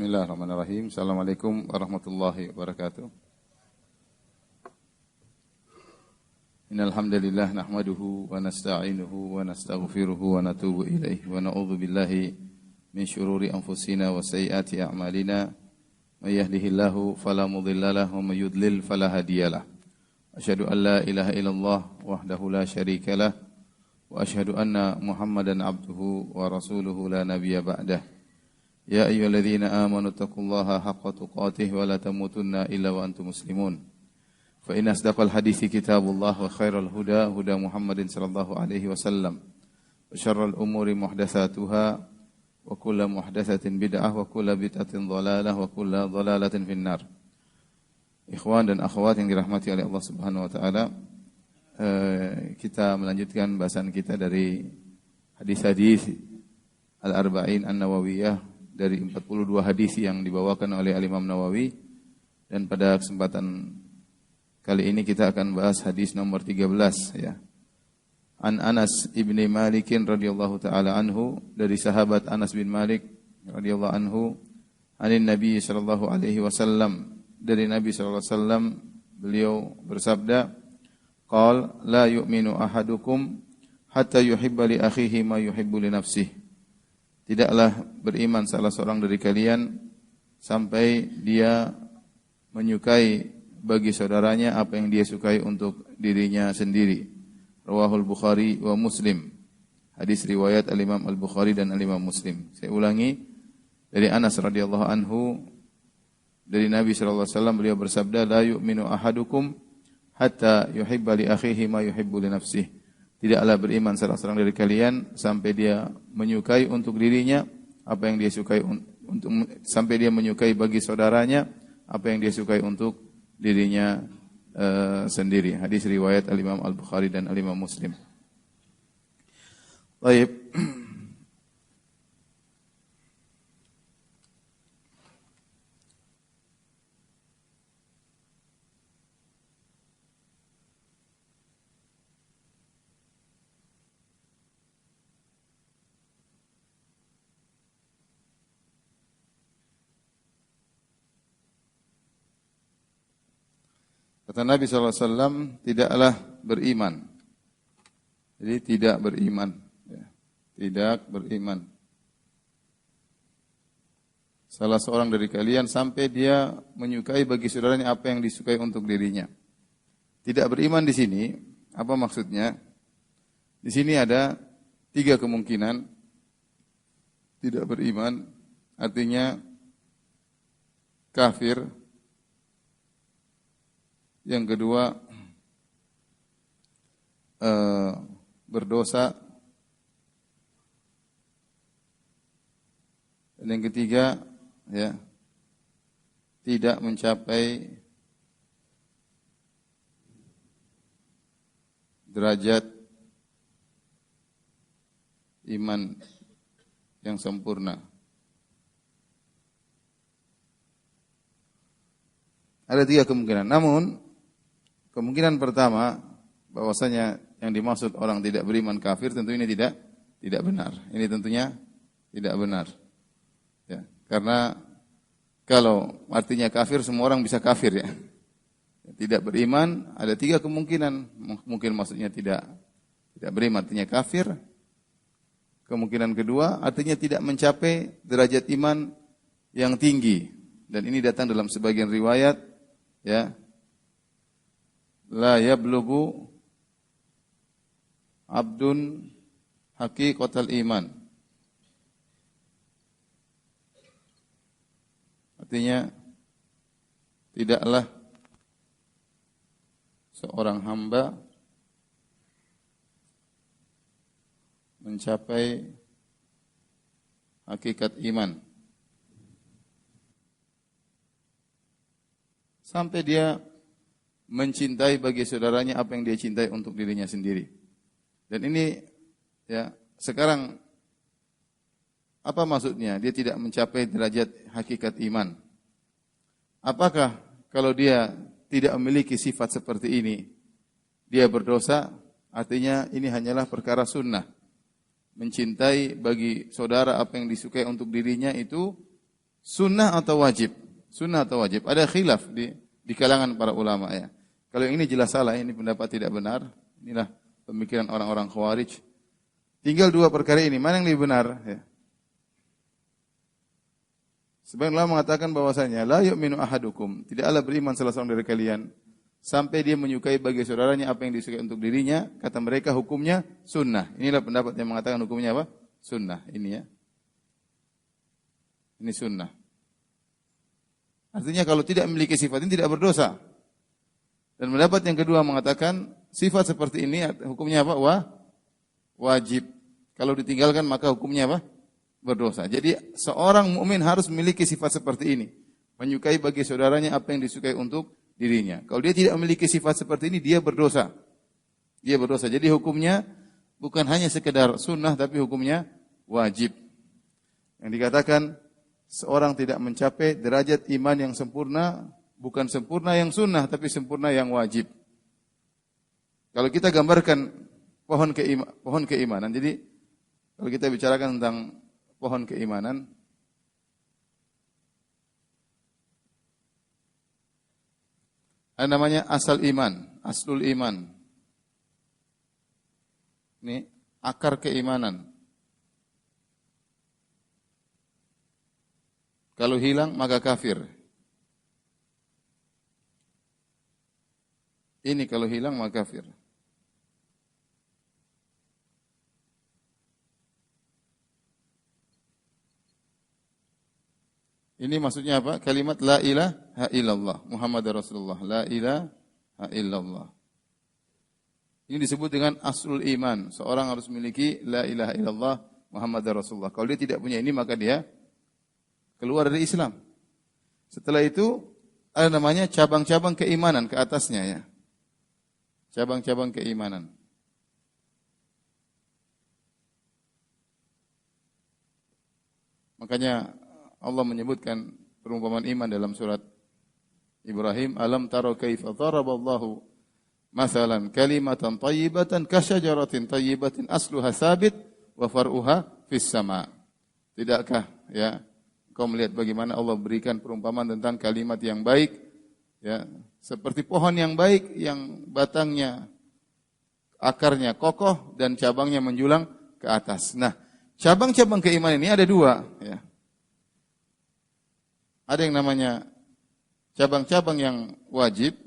Bismillahirrahmanirrahim. Assalamualaikum warahmatullahi wabarakatuh. Innal hamdalillah nahmaduhu wa nasta'inuhu wa nastaghfiruhu wa natubu ilaihi wa na'udzu billahi min syururi anfusina wa sayyiati a'malina. May yahdihillahu fala mudhillalah wa may yudlil fala hadiyalah. Asyhadu an la ilaha illallah wahdahu la syarikalah wa asyhadu anna Muhammadan abduhu wa rasuluhu la nabiyya ba'dah. Ya ayyuhalladzina amanu taqullaha haqqa tuqatih wa la tamutunna illa wa antum muslimun. Fa inna asdaqal hadithi kitabullah wa khairal huda huda Muhammadin sallallahu alaihi wasallam. Wa syarrul umuri muhdatsatuha wa kullu muhdatsatin bid'ah wa kullu bid'atin dhalalah wa kullu dhalalatin finnar. Ikhwan dan akhwat yang dirahmati oleh Allah Subhanahu wa taala, kita melanjutkan bahasan kita dari hadis-hadis Al-Arba'in An-Nawawiyah dari 42 hadis yang dibawakan oleh Al-Imam Nawawi, dan pada kesempatan kali ini kita akan bahas hadis nomor 13 ya. An Anas ibni Malik radhiyallahu taala anhu, dari sahabat Anas bin Malik radhiyallahu anhu, anin Nabi sallallahu alaihi wasallam, dari Nabi sallallahu alaihi wasallam, beliau bersabda, qala la yu'minu ahadukum hatta yuhibba li akhihi ma yuhibbu li nafsihi. Tidaklah beriman salah seorang dari kalian sampai dia menyukai bagi saudaranya apa yang dia sukai untuk dirinya sendiri. Rawahul Bukhari wa Muslim. Hadis riwayat Al-Imam Al-Bukhari dan Al-Imam Muslim. Saya ulangi, dari Anas radhiyallahu anhu, dari Nabi sallallahu alaihi wasallam, beliau bersabda, la yu'minu ahadukum hatta yuhibba li akhihi ma yuhibbu li nafsihi. Tidaklah beriman salah seorang dari kalian sampai dia menyukai untuk dirinya apa yang dia sukai sampai dia menyukai bagi saudaranya apa yang dia sukai untuk dirinya sendiri. Hadis riwayat Al-Imam Al-Bukhari dan Al-Imam Muslim. Baik. Kata Nabi SAW, tidaklah beriman. Jadi tidak beriman. Ya. Tidak beriman salah seorang dari kalian sampai dia menyukai bagi saudaranya apa yang disukai untuk dirinya. Tidak beriman di sini, apa maksudnya? Di sini ada 3 kemungkinan. Tidak beriman artinya kafir. Yang kedua, berdosa. Dan yang ketiga, ya, tidak mencapai derajat iman yang sempurna. Ada 3 kemungkinan. Namun kemungkinan pertama, bahwasanya yang dimaksud orang tidak beriman kafir, tentu ini tidak benar. Ini tentunya tidak benar. Ya, karena kalau artinya kafir, semua orang bisa kafir ya. Tidak beriman ada 3 kemungkinan. Mungkin maksudnya tidak beriman artinya kafir. Kemungkinan kedua artinya tidak mencapai derajat iman yang tinggi. Dan ini datang dalam sebagian riwayat, ya. La yablughu abdun haqiqatal iman. Artinya tidaklah seorang hamba mencapai hakikat iman sampai dia mencintai bagi saudaranya apa yang dia cintai untuk dirinya sendiri. Dan ini ya, sekarang apa maksudnya? Dia tidak mencapai derajat hakikat iman. Apakah kalau dia tidak memiliki sifat seperti ini, dia berdosa? Artinya ini hanyalah perkara sunnah. Mencintai bagi saudara apa yang disukai untuk dirinya itu Sunnah atau wajib? Sunnah atau wajib? Ada khilaf di kalangan para ulama ya. Kalau yang ini jelas salah, ini pendapat tidak benar. Inilah pemikiran orang-orang Khawarij. Tinggal dua perkara ini, mana yang lebih benar? Ya. Sebagian ulama mengatakan bahwasanya la yu'minu ahadukum, tidaklah beriman salah seorang dari kalian sampai dia menyukai bagi saudaranya apa yang disukai untuk dirinya. Kata mereka hukumnya sunnah. Inilah pendapat yang mengatakan hukumnya apa? Sunnah. Ini ya. Ini sunnah. Artinya kalau tidak memiliki sifat ini tidak berdosa. Dan pendapat yang kedua mengatakan sifat seperti ini hukumnya apa? Wajib. Kalau ditinggalkan maka hukumnya apa? Berdosa. Jadi seorang mukmin harus memiliki sifat seperti ini. Menyukai bagi saudaranya apa yang disukai untuk dirinya. Kalau dia tidak memiliki sifat seperti ini, dia berdosa. Dia berdosa. Jadi hukumnya bukan hanya sekedar sunnah, tapi hukumnya wajib. Yang dikatakan seorang tidak mencapai derajat iman yang sempurna, bukan sempurna yang sunnah, tapi sempurna yang wajib. Kalau kita gambarkan pohon keimanan, jadi kalau kita bicarakan tentang pohon keimanan, ada namanya asal iman, aslul iman. Ini akar keimanan. Kalau hilang maka kafir. Ini kalau hilang maka kafir. Ini maksudnya apa? Kalimat la ilaha illallah Muhammad Rasulullah. La ilaha illallah. Ini disebut dengan aslul iman. Seorang harus memiliki la ilaha illallah Muhammad Rasulullah. Kalau dia tidak punya ini maka dia keluar dari Islam. Setelah itu ada namanya cabang-cabang keimanan ke atasnya ya. Cabang-cabang keimanan. Makanya Allah menyebutkan perumpamaan iman dalam surat Ibrahim, alam taro kaifa daraballahu masalan kalimatan thayyibatan kasyajaratin thayyibatin asluha sabit wa far'uha fis sama. Tidakkah ya kau melihat bagaimana Allah berikan perumpamaan tentang kalimat yang baik ya, seperti pohon yang baik yang batangnya akarnya kokoh dan cabangnya menjulang ke atas. Nah, cabang-cabang keimanan ini ada dua ya. Ada yang namanya cabang-cabang yang wajib.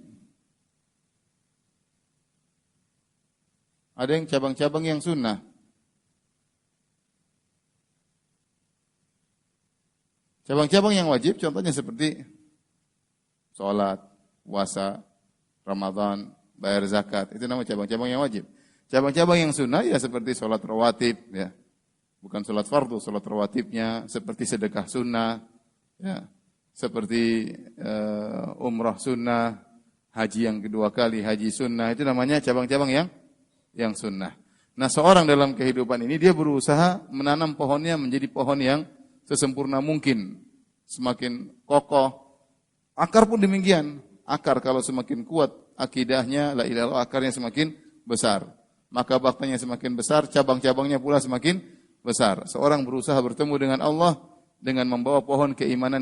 Ada yang cabang-cabang yang sunnah. Cabang-cabang yang wajib contohnya seperti sholat, puasa, Ramadan, bayar zakat. Itu namanya cabang-cabang yang wajib. Cabang-cabang yang sunnah ya seperti sholat rawatib. Ya. Bukan sholat fardu, sholat rawatibnya. Seperti sedekah sunnah. Ya. Seperti umrah sunnah, haji yang kedua kali, haji sunnah, itu namanya cabang-cabang yang sunnah. Nah, seorang dalam kehidupan ini dia berusaha menanam pohonnya menjadi pohon yang sesempurna mungkin, semakin kokoh. Akar pun demikian. Akar kalau semakin kuat akidahnya, la ilaha illallah, akarnya semakin besar. Maka baktanya semakin besar, cabang-cabangnya pula semakin besar. Seorang berusaha bertemu dengan Allah dengan membawa pohon keimanan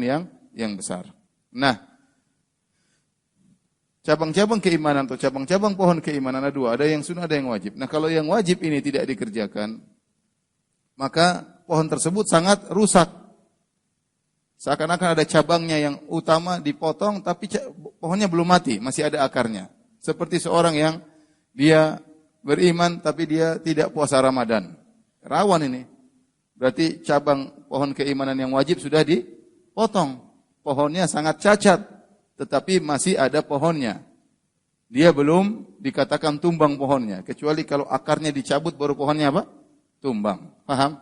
yang besar. Nah, cabang-cabang keimanan atau cabang-cabang pohon keimanan ada dua, ada yang sunnah, ada yang wajib. Nah, kalau yang wajib ini tidak dikerjakan, maka pohon tersebut sangat rusak. Seakan-akan ada cabangnya yang utama dipotong, tapi pohonnya belum mati, masih ada akarnya. Seperti seorang yang dia beriman, tapi dia tidak puasa Ramadan. Rawan ini. Berarti cabang pohon keimanan yang wajib sudah dipotong. Pohonnya sangat cacat, tetapi masih ada pohonnya. Dia belum dikatakan tumbang pohonnya, kecuali kalau akarnya dicabut baru pohonnya apa? Tumbang. Paham?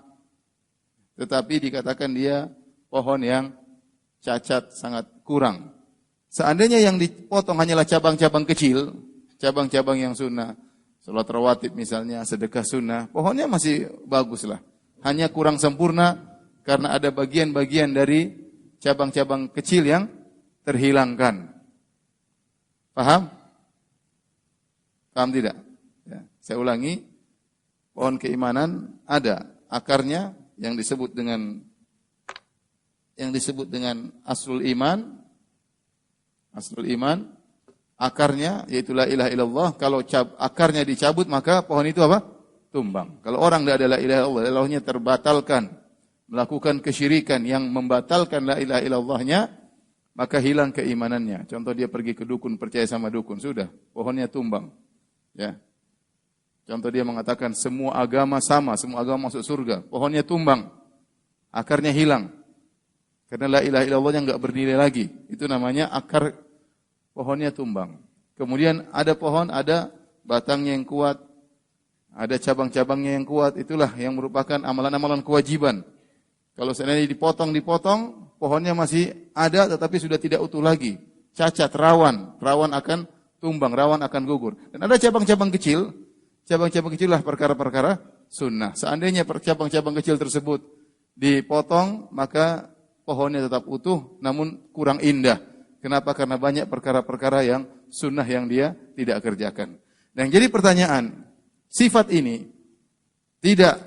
Tetapi dikatakan dia pohon yang cacat, sangat kurang. Seandainya yang dipotong hanyalah cabang-cabang kecil, cabang-cabang yang sunnah, salat rawatib misalnya, sedekah sunnah, pohonnya masih baguslah. Hanya kurang sempurna karena ada bagian-bagian dari cabang-cabang kecil yang terhilangkan. Paham? Paham tidak? Ya, saya ulangi, pohon keimanan ada akarnya yang disebut dengan yang disebut dengan aslul iman. Aslul iman, akarnya yaitu la ilaha illallah. Kalau akarnya dicabut maka pohon itu apa? Tumbang. Kalau orang tidak ada la ilaha illallah, Allahnya terbatalkan, melakukan kesyirikan yang membatalkan la ilaha illallahnya, maka hilang keimanannya. Contoh dia pergi ke dukun, percaya sama dukun, sudah, pohonnya tumbang. Ya. Contoh dia mengatakan semua agama sama, semua agama masuk surga, pohonnya tumbang, akarnya hilang. Karena la ilaha illallahnya enggak bernilai lagi. Itu namanya akar pohonnya tumbang. Kemudian ada pohon, ada batangnya yang kuat, ada cabang-cabangnya yang kuat, itulah yang merupakan amalan-amalan kewajiban. Kalau seandainya dipotong, pohonnya masih ada tetapi sudah tidak utuh lagi. Cacat, rawan akan tumbang, rawan akan gugur. Dan ada cabang-cabang kecil lah perkara-perkara sunnah. Seandainya cabang-cabang kecil tersebut dipotong, maka pohonnya tetap utuh, namun kurang indah. Kenapa? Karena banyak perkara-perkara yang sunnah yang dia tidak kerjakan. Dan jadi pertanyaan, sifat ini tidak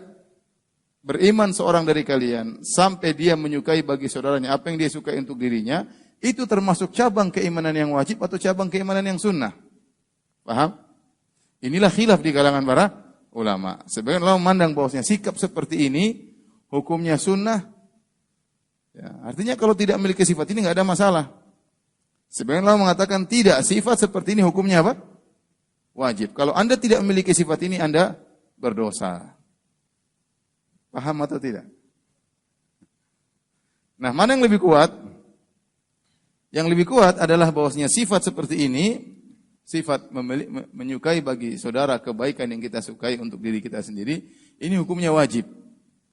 beriman seorang dari kalian sampai dia menyukai bagi saudaranya apa yang dia sukai untuk dirinya, itu termasuk cabang keimanan yang wajib atau cabang keimanan yang sunnah. Paham? Inilah khilaf di kalangan para ulama. Sebagian ulama memandang bahwasanya sikap seperti ini hukumnya sunnah. Ya, artinya kalau tidak memiliki sifat ini enggak ada masalah. Sebagian ulama mengatakan tidak, sifat seperti ini hukumnya apa? Wajib. Kalau Anda tidak memiliki sifat ini, Anda berdosa. Paham atau tidak? Nah, mana yang lebih kuat? Yang lebih kuat adalah bahwasanya sifat seperti ini, sifat menyukai bagi saudara kebaikan yang kita sukai untuk diri kita sendiri, ini hukumnya wajib.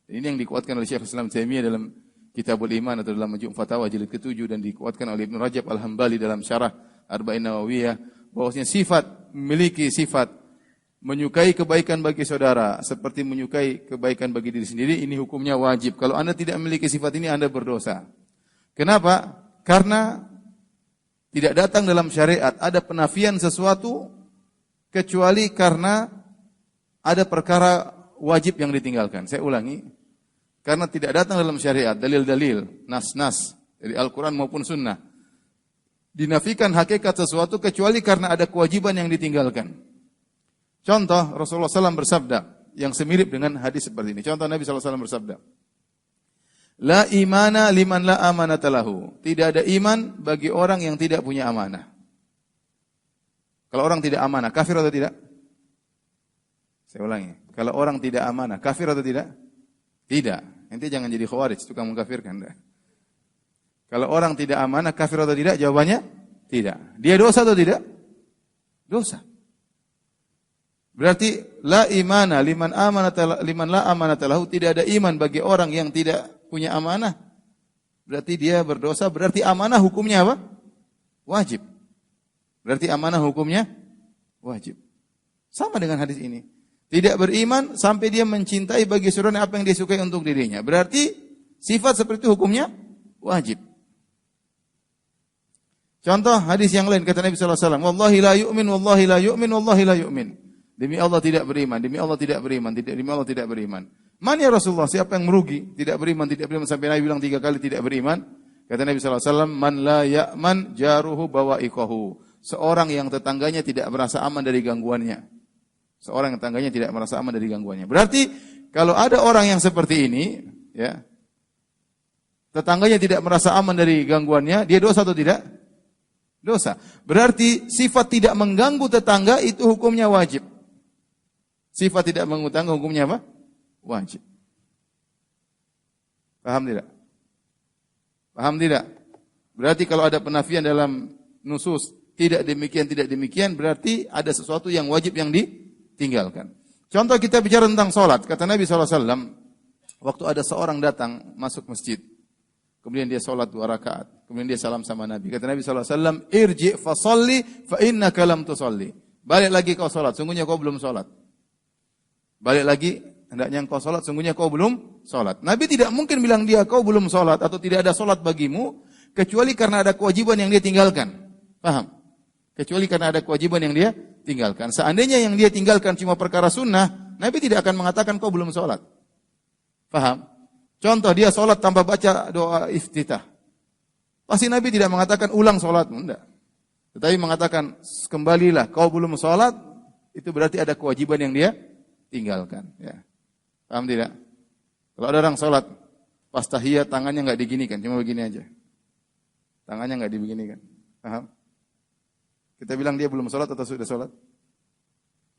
Ini yang dikuatkan oleh Syekh Islam Taimiyah dalam Kitabul Iman atau dalam Majmu' Fatawa jilid ke-7 dan dikuatkan oleh Ibnu Rajab Al-Hambali dalam Syarah Arba'in Nawawiyah, bahwasanya sifat memiliki sifat menyukai kebaikan bagi saudara seperti menyukai kebaikan bagi diri sendiri, ini hukumnya wajib. Kalau Anda tidak memiliki sifat ini, Anda berdosa. Kenapa? Karena tidak datang dalam syariat ada penafian sesuatu kecuali karena ada perkara wajib yang ditinggalkan. Saya ulangi. Karena tidak datang dalam syariat dalil-dalil, nas-nas dari Al-Quran maupun sunnah. Dinafikan hakikat sesuatu kecuali karena ada kewajiban yang ditinggalkan. Contoh, Rasulullah SAW bersabda, yang semirip dengan hadis seperti ini. Contoh, Nabi SAW bersabda, La imana liman la amanata lahu. Tidak ada iman bagi orang yang tidak punya amanah. Kalau orang tidak amanah, kafir atau tidak? Saya ulangi. Kalau orang tidak amanah, kafir atau tidak? Tidak. Nanti jangan jadi khawarij, tukang mengkafirkan. Kalau orang tidak amanah, kafir atau tidak? Jawabannya tidak. Dia dosa atau tidak? Dosa. Berarti la imana liman la amanata lahu, tidak ada iman bagi orang yang tidak punya amanah. Berarti dia berdosa, berarti amanah hukumnya apa? Wajib. Berarti amanah hukumnya wajib. Sama dengan hadis ini. Tidak beriman sampai dia mencintai bagi saudaranya apa yang dia sukai untuk dirinya. Berarti sifat seperti itu hukumnya wajib. Contoh hadis yang lain kata Nabi SAW, Wallahi la yu'min, wallahi la yu'min, wallahi la yu'min. Demi Allah tidak beriman, demi Allah tidak beriman, demi Allah tidak beriman. Man ya Rasulullah, siapa yang merugi? Tidak beriman sampai Nabi bilang 3 kali tidak beriman. Kata Nabi SAW, Man la ya'man jaruhu bawa'iqahu. Seorang yang tetangganya tidak merasa aman dari gangguannya. Seorang yang tetangganya tidak merasa aman dari gangguannya. Berarti kalau ada orang yang seperti ini, ya, tetangganya tidak merasa aman dari gangguannya, dia dosa atau tidak? Dosa. Berarti sifat tidak mengganggu tetangga itu hukumnya wajib. Sifat tidak mengganggu tetangga hukumnya apa? Wajib. Paham tidak? Paham tidak? Berarti kalau ada penafian dalam nusus tidak demikian, berarti ada sesuatu yang wajib yang ditinggalkan. Contoh kita bicara tentang sholat. Kata Nabi SAW, waktu ada seorang datang masuk masjid, kemudian dia sholat 2 rakaat, kemudian dia salam sama Nabi. Kata Nabi SAW, Irji' fa sholli fa innaka lam tusolli. Balik lagi kau sholat, sungguhnya kau belum sholat. Balik lagi, hendaknya kau sholat, sungguhnya kau belum sholat. Nabi tidak mungkin bilang dia kau belum sholat atau tidak ada sholat bagimu, kecuali karena ada kewajiban yang dia tinggalkan. Paham? Kecuali karena ada kewajiban yang dia tinggalkan. Seandainya yang dia tinggalkan cuma perkara sunnah, Nabi tidak akan mengatakan kau belum sholat. Paham? Contoh dia sholat tanpa baca doa iftitah. Pasti Nabi tidak mengatakan ulang sholatmu, enggak. Tetapi mengatakan kembalilah, kau belum sholat, itu berarti ada kewajiban yang dia tinggalkan. Ya. Paham tidak? Kalau ada orang sholat, pas tahiyat tangannya enggak diginikan, cuma begini aja. Tangannya enggak dibeginikan. Paham? Kita bilang dia belum sholat atau sudah sholat?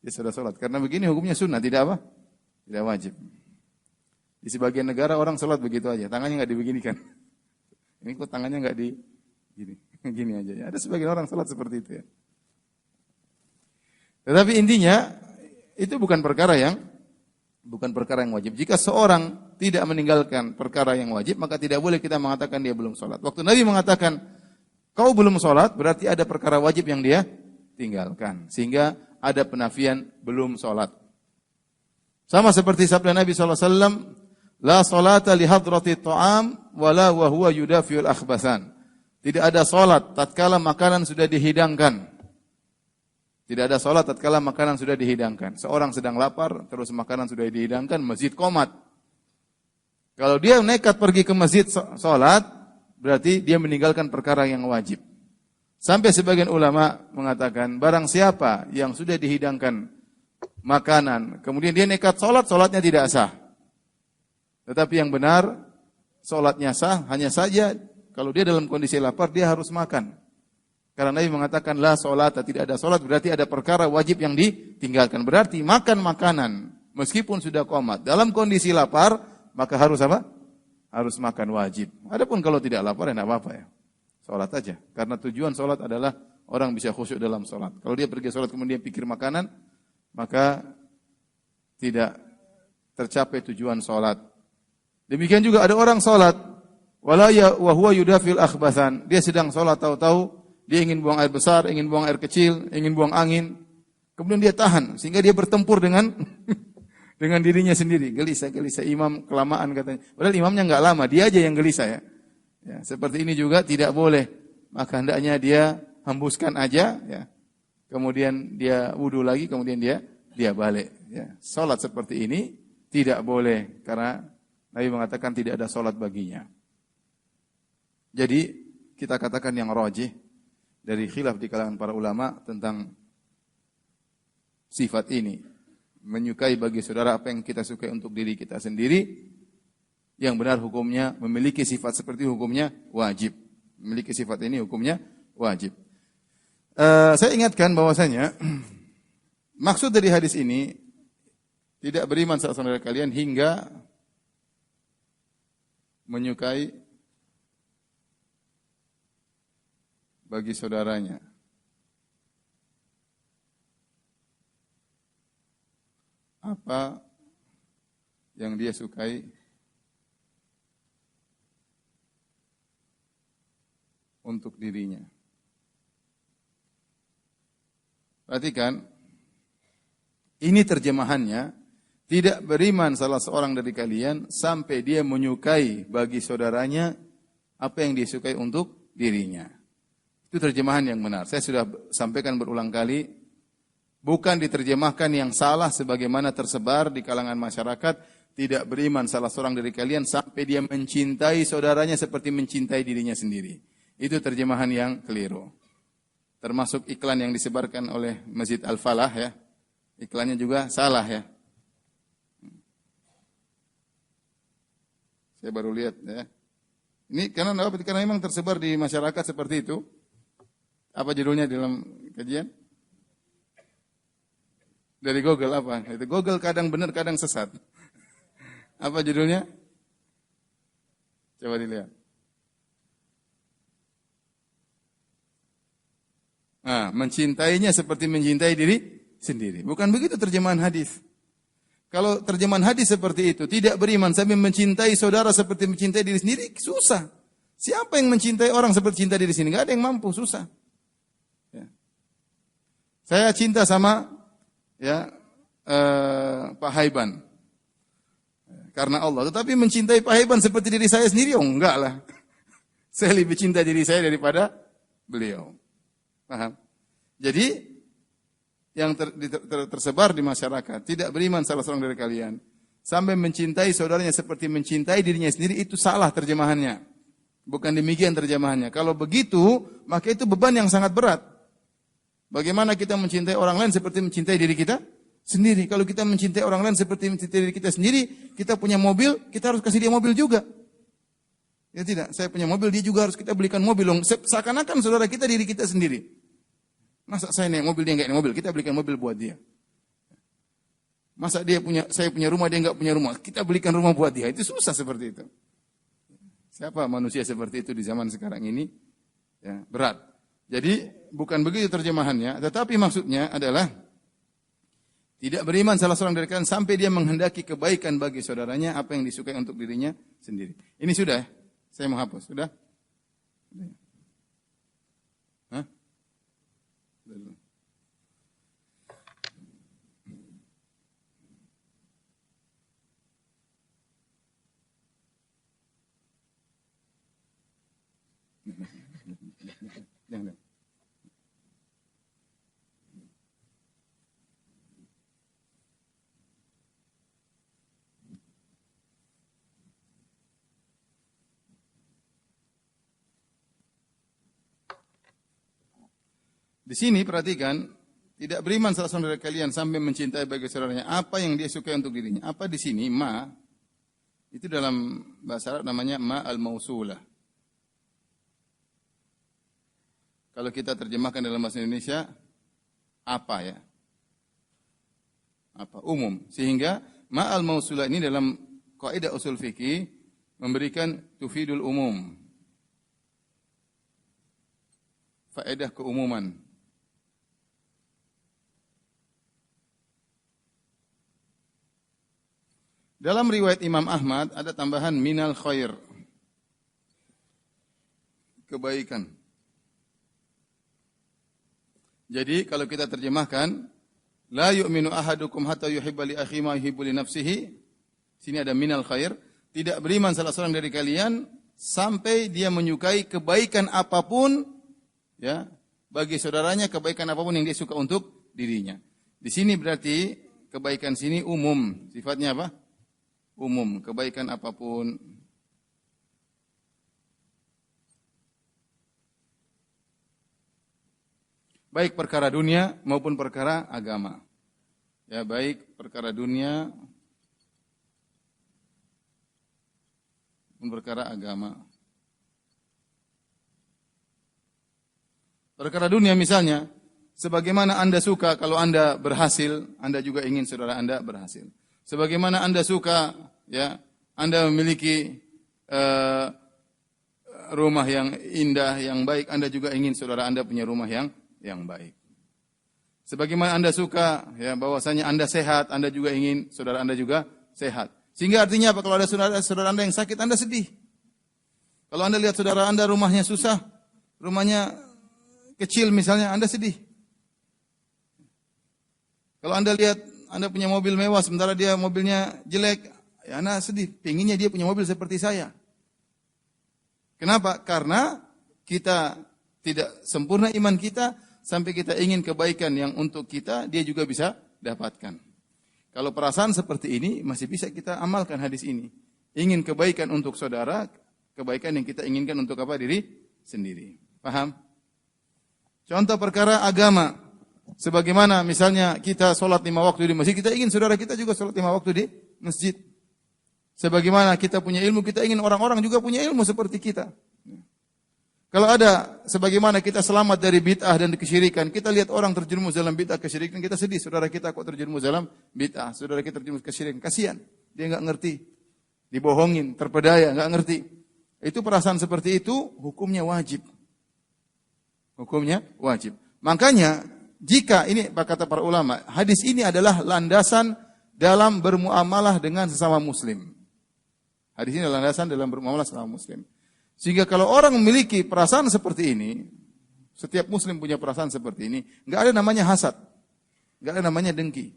Dia sudah sholat. Karena begini hukumnya sunnah, tidak apa? Tidak wajib. Di sebagian negara orang sholat begitu aja, tangannya enggak dibeginikan. Ini kok tangannya enggak di gini, gini aja. Ya. Ada sebagian orang sholat seperti itu ya. Tetapi intinya itu bukan perkara yang wajib. Jika seorang tidak meninggalkan perkara yang wajib, maka tidak boleh kita mengatakan dia belum sholat. Waktu Nabi mengatakan kau belum sholat, berarti ada perkara wajib yang dia tinggalkan. Sehingga ada penafian belum sholat. Sama seperti sabda Nabi SAW, la sholata li hadrati ta'am, wala wa huwa yudafiul akhbasan. Tidak ada sholat tatkala makanan sudah dihidangkan. Tidak ada sholat tatkala makanan sudah dihidangkan. Seorang sedang lapar, terus makanan sudah dihidangkan, masjid qomat. Kalau dia nekat pergi ke masjid sholat, berarti dia meninggalkan perkara yang wajib. Sampai sebagian ulama mengatakan, barang siapa yang sudah dihidangkan makanan, kemudian dia nekat sholat, sholatnya tidak sah. Tetapi yang benar, sholatnya sah, hanya saja kalau dia dalam kondisi lapar, dia harus makan. Karena Nabi mengatakan, la sholat, tidak ada sholat, berarti ada perkara wajib yang ditinggalkan. Berarti makan makanan, meskipun sudah qomat, dalam kondisi lapar, maka harus apa? Harus makan wajib. Adapun kalau tidak lapar, ya tidak apa-apa ya. Sholat aja. Karena tujuan sholat adalah orang bisa khusyuk dalam sholat. Kalau dia pergi sholat kemudian pikir makanan, maka tidak tercapai tujuan sholat. Demikian juga ada orang sholat, wa huwa yudafil akhbathan. Dia sedang sholat, tahu-tahu dia ingin buang air besar, ingin buang air kecil, ingin buang angin. Kemudian dia tahan, sehingga dia bertempur dengan dengan dirinya sendiri. Gelisah, imam kelamaan katanya. Padahal imamnya enggak lama, dia aja yang gelisah ya. Ya, seperti ini juga tidak boleh. Maka hendaknya dia hembuskan aja ya. Kemudian dia wudu lagi, kemudian dia balik ya. Salat seperti ini tidak boleh karena Nabi mengatakan tidak ada salat baginya. Jadi kita katakan yang rajih dari khilaf di kalangan para ulama tentang sifat ini, menyukai bagi saudara apa yang kita sukai untuk diri kita sendiri, yang benar hukumnya memiliki sifat seperti hukumnya wajib. Memiliki sifat ini hukumnya wajib. Saya ingatkan bahwasanya maksud dari hadis ini tidak beriman salah seorang dari kalian hingga menyukai bagi saudaranya. Apa yang dia sukai untuk dirinya. Perhatikan, ini terjemahannya, tidak beriman salah seorang dari kalian sampai dia menyukai bagi saudaranya apa yang disukai untuk dirinya. Itu terjemahan yang benar. Saya sudah sampaikan berulang kali, bukan diterjemahkan yang salah sebagaimana tersebar di kalangan masyarakat, tidak beriman salah seorang dari kalian sampai dia mencintai saudaranya seperti mencintai dirinya sendiri. Itu terjemahan yang keliru. Termasuk iklan yang disebarkan oleh Masjid Al-Falah ya. Iklannya juga salah ya. Saya baru lihat ya. Ini karena memang tersebar di masyarakat seperti itu. Apa judulnya dalam kajian? Dari Google apa? Itu Google kadang benar, kadang sesat. Apa judulnya? Coba dilihat. Nah, mencintainya seperti mencintai diri sendiri. Bukan begitu terjemahan hadis. Kalau terjemahan hadis seperti itu, tidak beriman sampai mencintai saudara seperti mencintai diri sendiri, susah. Siapa yang mencintai orang seperti cinta diri sendiri? Enggak ada yang mampu, susah. Ya. Saya cinta sama ya Pak Haiban. Karena Allah. Tetapi mencintai Pak Haiban seperti diri saya sendiri, oh enggak lah. Saya lebih cinta diri saya daripada beliau. Paham? Jadi yang tersebar di masyarakat, tidak beriman salah seorang dari kalian sampai mencintai saudaranya seperti mencintai dirinya sendiri, itu salah terjemahannya. Bukan demikian terjemahannya. Kalau begitu, maka itu beban yang sangat berat. Bagaimana kita mencintai orang lain seperti mencintai diri kita sendiri. Kalau kita mencintai orang lain seperti mencintai diri kita sendiri, kita punya mobil, kita harus kasih dia mobil juga. Ya tidak, saya punya mobil, dia juga harus kita belikan mobil. Seakan-akan saudara kita diri kita sendiri. Masa saya naik mobil, dia enggak naik mobil, kita belikan mobil buat dia. Masa saya punya rumah, dia enggak punya rumah, kita belikan rumah buat dia. Itu susah seperti itu. Siapa manusia seperti itu di zaman sekarang ini? Ya, berat. Jadi bukan begitu terjemahannya, tetapi maksudnya adalah tidak beriman salah seorang dari kalian sampai dia menghendaki kebaikan bagi saudaranya apa yang disukai untuk dirinya sendiri. Ini sudah, saya mau hapus, sudah? Hah? Jangan. Di sini perhatikan, tidak beriman salah seorang dari kalian sampai mencintai bagi saudaranya apa yang dia sukai untuk dirinya. Apa di sini ma itu dalam bahasa Arab namanya ma al-mausulah. Kalau kita terjemahkan dalam bahasa Indonesia apa ya? Apa umum. Sehingga ma al-mausulah ini dalam kaidah usul fikih memberikan tufidul umum. Faedah keumuman. Dalam riwayat Imam Ahmad ada tambahan minal khair. Kebaikan. Jadi kalau kita terjemahkan la yu'minu ahadukum hatta yuhibba li akhihi ma yuhibbu li nafsihi. Sini ada minal khair, tidak beriman salah seorang dari kalian sampai dia menyukai kebaikan apapun ya bagi saudaranya, kebaikan apapun yang dia suka untuk dirinya. Di sini berarti kebaikan sini umum, sifatnya apa? Umum, kebaikan apapun. Baik perkara dunia maupun perkara agama. Ya, baik perkara dunia maupun perkara agama. Perkara dunia misalnya, sebagaimana Anda suka kalau Anda berhasil, Anda juga ingin saudara Anda berhasil. Sebagaimana Anda suka, ya, Anda memiliki rumah yang indah, yang baik, Anda juga ingin saudara Anda punya rumah yang baik. Sebagaimana Anda suka, ya, bahwasanya Anda sehat, Anda juga ingin saudara Anda juga sehat. Sehingga artinya apa? Kalau ada saudara Anda yang sakit, Anda sedih. Kalau Anda lihat saudara Anda rumahnya susah, rumahnya kecil misalnya, Anda sedih. Kalau Anda lihat Anda punya mobil mewah, sementara dia mobilnya jelek, ya Anda sedih. Pengennya dia punya mobil seperti saya. Kenapa? Karena kita tidak sempurna iman kita, sampai kita ingin kebaikan yang untuk kita, dia juga bisa dapatkan. Kalau perasaan seperti ini, masih bisa kita amalkan hadis ini. Ingin kebaikan untuk saudara, kebaikan yang kita inginkan untuk apa? Diri sendiri. Paham? Contoh perkara agama. Sebagaimana misalnya kita sholat 5 waktu di masjid, kita ingin saudara kita juga sholat 5 waktu di masjid. Sebagaimana kita punya ilmu, kita ingin orang-orang juga punya ilmu seperti kita. Kalau ada, sebagaimana kita selamat dari bid'ah dan kesyirikan, kita lihat orang terjerumus dalam bid'ah kesyirikan, kita sedih, saudara kita kok terjerumus dalam bid'ah, saudara kita terjerumus kesyirikan, kasihan, dia enggak ngerti, dibohongin, terpedaya, enggak ngerti. Itu perasaan seperti itu, hukumnya wajib. Hukumnya wajib. Makanya, jika ini kata para ulama, hadis ini adalah landasan dalam bermuamalah dengan sesama muslim. Hadis ini adalah landasan dalam bermuamalah sesama muslim. Sehingga kalau orang memiliki perasaan seperti ini, setiap muslim punya perasaan seperti ini, enggak ada namanya hasad. Enggak ada namanya dengki.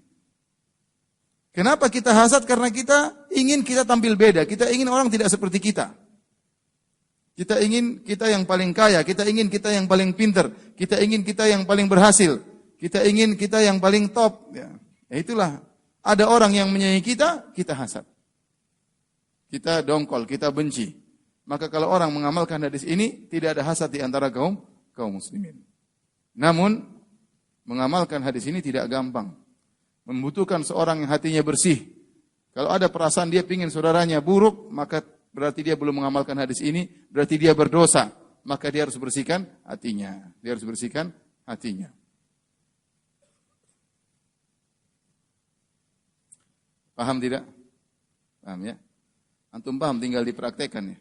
Kenapa kita hasad? Karena kita ingin kita tampil beda, kita ingin orang tidak seperti kita. Kita ingin kita yang paling kaya, kita ingin kita yang paling pintar, kita ingin kita yang paling berhasil. Kita ingin kita yang paling top. Ya, itulah ada orang yang menyayangi kita, kita hasad. Kita dongkol, kita benci. Maka kalau orang mengamalkan hadis ini, tidak ada hasad di antara kaum muslimin. Namun, mengamalkan hadis ini tidak gampang. Membutuhkan seorang yang hatinya bersih. Kalau ada perasaan dia ingin saudaranya buruk, maka berarti dia belum mengamalkan hadis ini, berarti dia berdosa. Maka dia harus bersihkan hatinya. Dia harus bersihkan hatinya. Paham tidak? Paham ya? Antum paham, tinggal dipraktekan ya.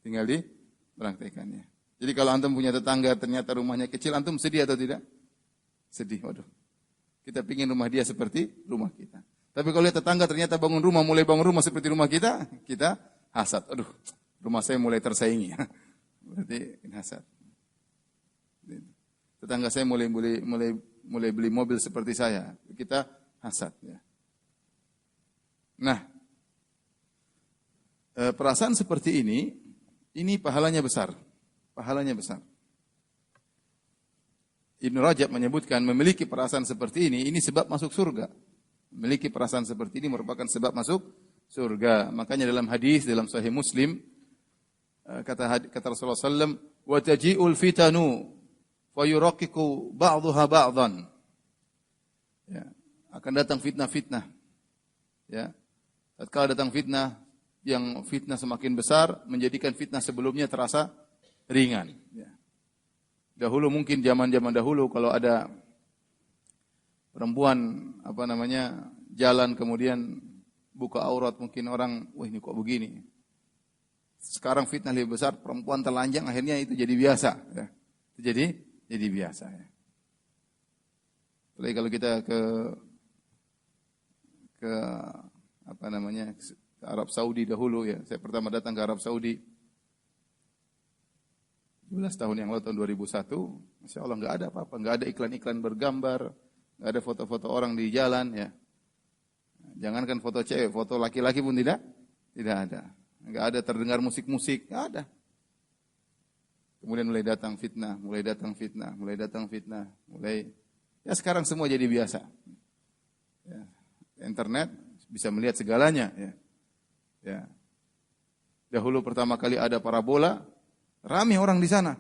Tinggal dipraktekan ya. Jadi kalau antum punya tetangga ternyata rumahnya kecil, antum sedih atau tidak? Sedih, waduh. Kita pingin rumah dia seperti rumah kita. Tapi kalau lihat tetangga ternyata mulai bangun rumah seperti rumah kita, kita hasad. Aduh, rumah saya mulai tersaingi. Berarti hasad. Tetangga saya mulai beli mobil seperti saya. Kita hasad ya. Nah, perasaan seperti ini pahalanya besar. Pahalanya besar. Ibnu Rajab menyebutkan memiliki perasaan seperti ini sebab masuk surga. Memiliki perasaan seperti ini merupakan sebab masuk surga. Makanya dalam hadis dalam Sahih Muslim kata Rasulullah sallallahu wa taji'ul fitanu wa yuraqiqu ba'daha ba'dhan. Ya, akan datang fitnah-fitnah. Ya. Tatkala datang fitnah, yang fitnah semakin besar menjadikan fitnah sebelumnya terasa ringan. Ya. Dahulu mungkin zaman-zaman dahulu kalau ada perempuan jalan kemudian buka aurat, mungkin orang, wah ini kok begini. Sekarang fitnah lebih besar, perempuan telanjang, akhirnya itu jadi biasa. Ya. Itu jadi biasa. Ya. Apalagi kalau kita ke Arab Saudi dahulu ya. Saya pertama datang ke Arab Saudi 12 tahun yang lalu, tahun 2001. Masya Allah nggak ada apa-apa, nggak ada iklan-iklan bergambar, nggak ada foto-foto orang di jalan ya. Jangankan foto cewek, foto laki-laki pun tidak ada. Nggak ada terdengar musik-musik, nggak ada. Kemudian mulai datang fitnah, ya sekarang semua jadi biasa. Ya. Internet bisa melihat segalanya ya. Ya. Dahulu pertama kali ada parabola, ramai orang di sana.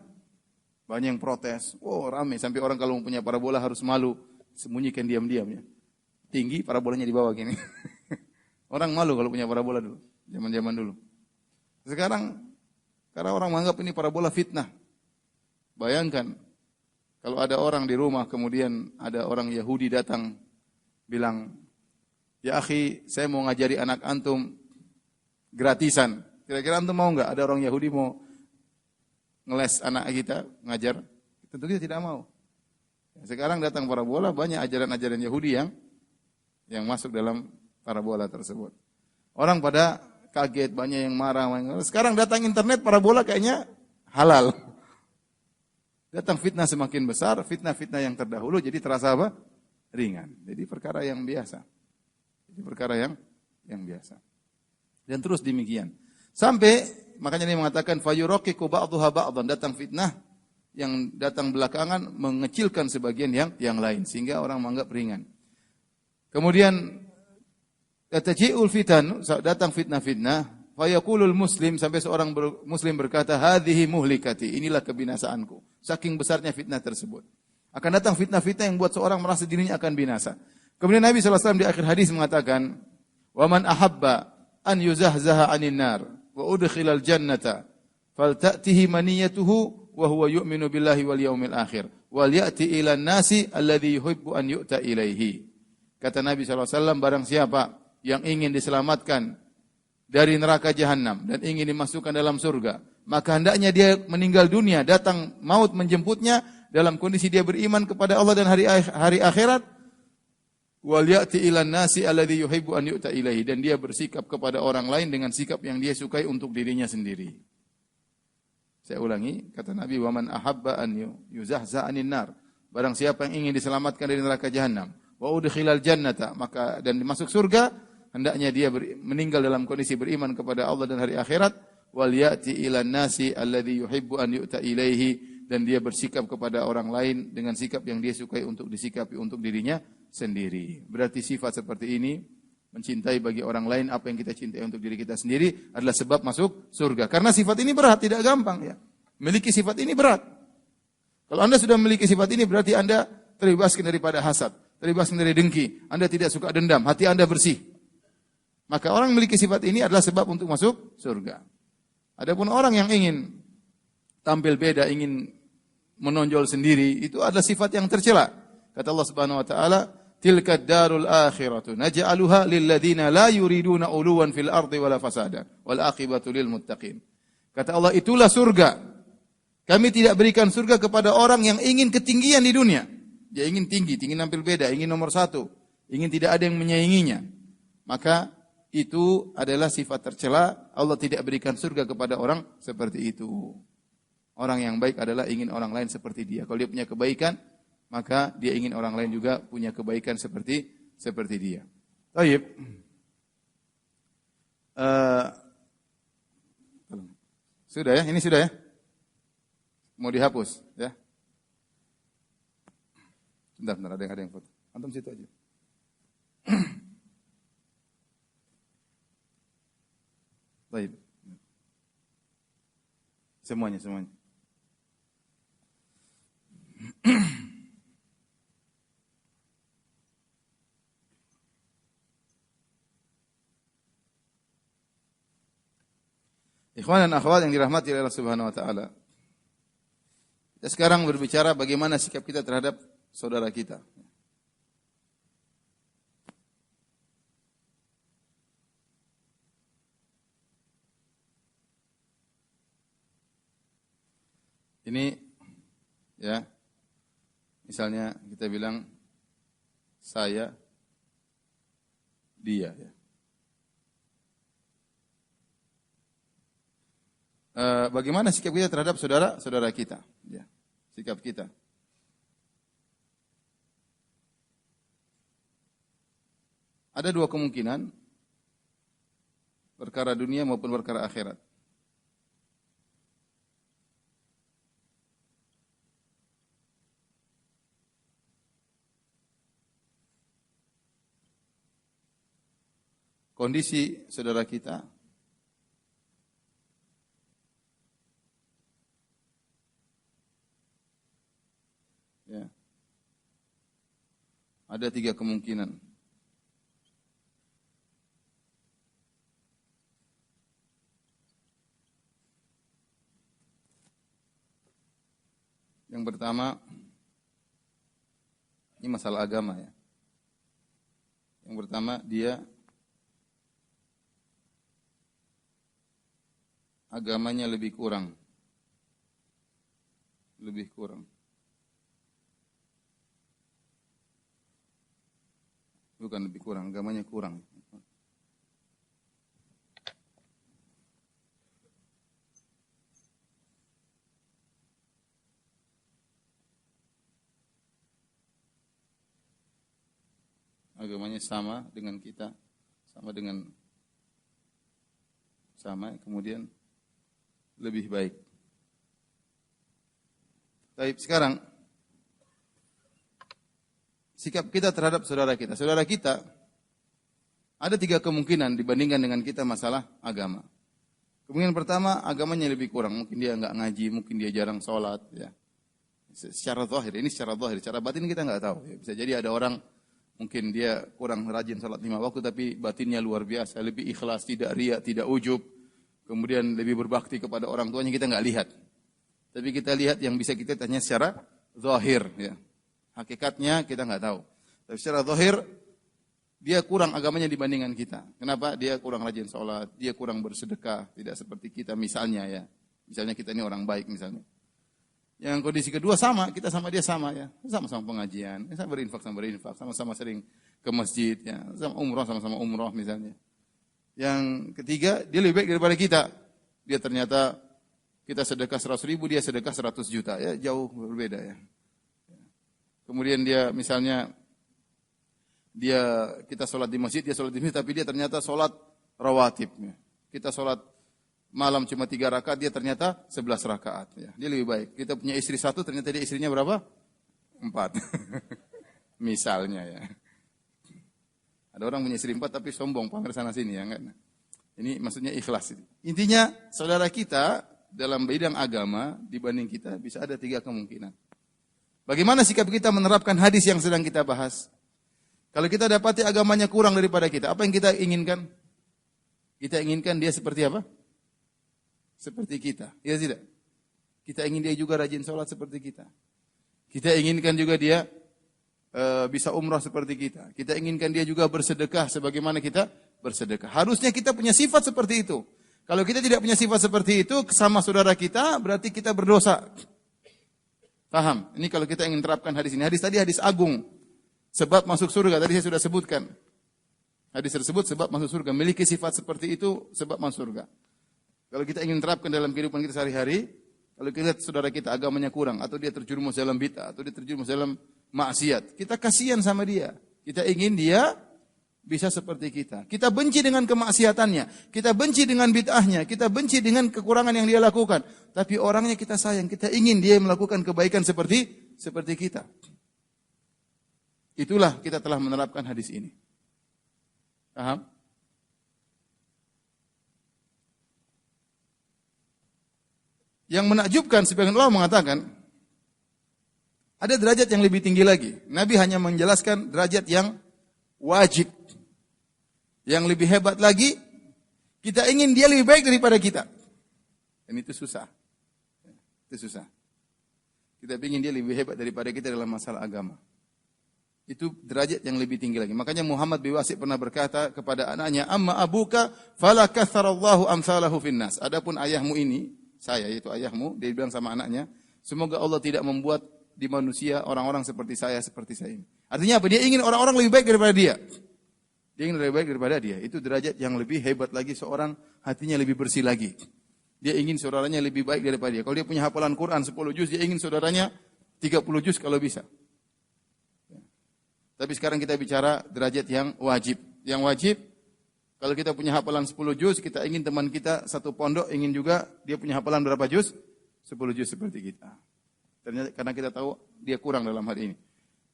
Banyak yang protes. Oh, ramai sampai orang kalau punya parabola harus malu, sembunyikan diam-diam ya. Tinggi parabolanya di bawah gini. Orang malu kalau punya parabola dulu, zaman-zaman dulu. Sekarang karena orang menganggap ini parabola fitnah. Bayangkan kalau ada orang di rumah kemudian ada orang Yahudi datang bilang, "Ya akhi, saya mau ngajari anak antum gratisan. Kira-kira antum mau enggak? Ada orang Yahudi mau ngeles anak kita, ngajar?" Tentu kita tidak mau. Sekarang datang parabola, banyak ajaran-ajaran Yahudi yang masuk dalam parabola tersebut. Orang pada kaget, banyak yang marah. Sekarang datang internet, parabola kayaknya halal. Datang fitnah semakin besar, fitnah-fitnah yang terdahulu jadi terasa apa? Ringan. Jadi perkara yang biasa. Dan terus demikian. Sampai makanya dia mengatakan fayuraqiqu ba'daha ba'dhan, datang fitnah yang datang belakangan mengecilkan sebagian yang lain sehingga orang menganggap ringan. Kemudian taji'ul fitan, datang fitnah-fitnah, fayaqulul muslim, sampai seorang muslim berkata, hadhihi muhlikati, inilah kebinasaanku. Saking besarnya fitnah tersebut. Akan datang fitnah-fitnah yang buat seorang merasa dirinya akan binasa. Kemudian Nabi SAW di akhir hadis mengatakan, wa man ahabba an yuzahzaha 'anil nar wa udkhilal jannata falta'tihi maniyatuhu wa huwa yu'minu billahi wal yaumil akhir wal ya'ti ilan nasi alladhi yuhibbu an yu'ta ilaihi. Kata Nabi SAW, barang siapa yang ingin diselamatkan dari neraka jahanam dan ingin dimasukkan dalam surga, maka hendaknya dia meninggal dunia, datang maut menjemputnya dalam kondisi dia beriman kepada Allah dan hari akhirat, wal ya'ti ilan nasi alladhi yuhibbu an yu'ta ilaihi, dan dia bersikap kepada orang lain dengan sikap yang dia sukai untuk dirinya sendiri. Saya ulangi, kata Nabi, wa man ahabba an yuzahza 'anil nar, barang siapa yang ingin diselamatkan dari neraka jahanam, wa udkhilal jannata, maka dan dimasuk surga, hendaknya dia meninggal dalam kondisi beriman kepada Allah dan hari akhirat, wal ya'ti ilan nasi alladhi yuhibbu an yu'ta ilaihi, dan dia bersikap kepada orang lain dengan sikap yang dia sukai untuk disikapi untuk dirinya sendiri. Berarti sifat seperti ini Mencintai bagi orang lain apa yang kita cintai untuk diri kita sendiri adalah sebab masuk surga. Karena sifat ini berat, tidak gampang ya. Memiliki sifat ini berat. Kalau Anda sudah memiliki sifat ini berarti Anda terbebaskan daripada hasad, terbebaskan dari dengki, Anda tidak suka dendam, hati Anda bersih. Maka orang memiliki sifat ini adalah sebab untuk masuk surga. Adapun orang yang ingin tampil beda, ingin menonjol sendiri, itu adalah sifat yang tercela. Kata Allah Subhanahu wa taala, tilka darul akhiratu naj'aluha lil ladzina la yuriduna uluwan fil ardi wala fasada wal aqibatu lil muttaqin. Kata Allah, itulah surga. Kami tidak berikan surga kepada orang yang ingin ketinggian di dunia. Dia ingin tinggi, ingin tampil beda, ingin nomor satu, ingin tidak ada yang menyainginya. Maka itu adalah sifat tercela. Allah tidak berikan surga kepada orang seperti itu. Orang yang baik adalah ingin orang lain seperti dia. Kalau dia punya kebaikan, maka dia ingin orang lain juga punya kebaikan seperti dia. Baik. Sudah ya? Ini sudah ya? Mau dihapus ya? Bentar, ada yang foto. Antum situ aja. Baik. Semuanya. Ikhwan dan akhwat yang dirahmati oleh Allah Subhanahu wa taala. Kita sekarang berbicara bagaimana sikap kita terhadap saudara kita. Ini ya, misalnya kita bilang saya, dia ya. Bagaimana sikap kita terhadap saudara kita? Ya, sikap kita. Ada dua kemungkinan, perkara dunia maupun perkara akhirat. Kondisi saudara kita ya, ada tiga kemungkinan. Yang pertama, ini masalah agama ya. Yang pertama, dia agamanya lebih kurang. Bukan lebih kurang, agamanya kurang. Agamanya sama dengan kita, kemudian lebih baik. Baik, sekarang sikap kita terhadap saudara kita. Saudara kita ada tiga kemungkinan dibandingkan dengan kita masalah agama. Kemungkinan pertama, agamanya lebih kurang. Mungkin dia enggak ngaji, mungkin dia jarang sholat. Ya. Secara zahir, ini secara zahir. Secara batin kita enggak tahu. Ya. Bisa jadi ada orang, mungkin dia kurang rajin sholat 5 waktu, tapi batinnya luar biasa. Lebih ikhlas, tidak riya, tidak ujub. Kemudian lebih berbakti kepada orang tuanya, kita enggak lihat. Tapi kita lihat yang bisa kita tanya secara zahir. Ya. Hakikatnya kita enggak tahu. Tapi secara zahir, dia kurang agamanya dibandingkan kita. Kenapa? Dia kurang rajin sholat, dia kurang bersedekah, tidak seperti kita misalnya ya. Misalnya kita ini orang baik misalnya. Yang kondisi kedua sama, kita sama dia sama ya. Sama-sama pengajian, sama berinfak, sama-sama sering ke masjid ya. Sama-sama umroh misalnya. Yang ketiga, dia lebih baik daripada kita. Dia ternyata kita sedekah 100 ribu, dia sedekah 100 juta ya, jauh berbeda ya. Kemudian dia misalnya kita sholat di masjid, dia sholat di masjid, tapi dia ternyata sholat rawatib. Ya. Kita sholat malam cuma 3 rakaat, dia ternyata 11 rakaat. Ya. Dia lebih baik. Kita punya istri 1, ternyata dia istrinya berapa? 4. Misalnya ya. Ada orang punya istri 4 tapi sombong, pamer sana sini ya enggak. Ini maksudnya ikhlas. Intinya saudara kita dalam bidang agama dibanding kita bisa ada 3 kemungkinan. Bagaimana sikap kita menerapkan hadis yang sedang kita bahas? Kalau kita dapati agamanya kurang daripada kita, apa yang kita inginkan? Kita inginkan dia seperti apa? Seperti kita. Ya tidak? Kita ingin dia juga rajin sholat seperti kita. Kita inginkan juga dia bisa umrah seperti kita. Kita inginkan dia juga bersedekah sebagaimana kita bersedekah. Harusnya kita punya sifat seperti itu. Kalau kita tidak punya sifat seperti itu sama saudara kita, berarti kita berdosa. Paham? Ini kalau kita ingin terapkan hadis ini. Hadis tadi hadis agung. Sebab masuk surga. Tadi saya sudah sebutkan. Hadis tersebut sebab masuk surga. Memiliki sifat seperti itu sebab masuk surga. Kalau kita ingin terapkan dalam kehidupan kita sehari-hari, kalau kita lihat saudara kita agamanya kurang, atau dia terjerumus dalam bid'ah, atau dia terjerumus dalam maksiat, kita kasihan sama dia. Kita ingin dia bisa seperti kita. Kita benci dengan kemaksiatannya, kita benci dengan bid'ahnya, kita benci dengan kekurangan yang dia lakukan. Tapi orangnya kita sayang, kita ingin dia melakukan kebaikan seperti kita. Itulah kita telah menerapkan hadis ini. Paham? Yang menakjubkan sebagian ulama mengatakan ada derajat yang lebih tinggi lagi. Nabi hanya menjelaskan derajat yang wajib. Yang lebih hebat lagi, kita ingin dia lebih baik daripada kita. Dan itu susah. Itu susah. Kita ingin dia lebih hebat daripada kita dalam masalah agama. Itu derajat yang lebih tinggi lagi. Makanya Muhammad bin Wasik pernah berkata kepada anaknya, "Amma abuka fala katharallahu amsalahu finnas." Adapun ayahmu ini, saya yaitu ayahmu, dia bilang sama anaknya, semoga Allah tidak membuat di manusia orang-orang seperti saya ini. Artinya apa? Dia ingin orang-orang lebih baik daripada dia. Dia ingin lebih baik daripada dia. Itu derajat yang lebih hebat lagi, seorang hatinya lebih bersih lagi. Dia ingin saudaranya lebih baik daripada dia. Kalau dia punya hafalan Quran 10 juz, dia ingin saudaranya 30 juz kalau bisa. Tapi sekarang kita bicara derajat yang wajib. Yang wajib, kalau kita punya hafalan 10 juz, kita ingin teman kita satu pondok, ingin juga dia punya hafalan berapa juz? 10 juz seperti kita. Ternyata karena kita tahu dia kurang dalam hal ini.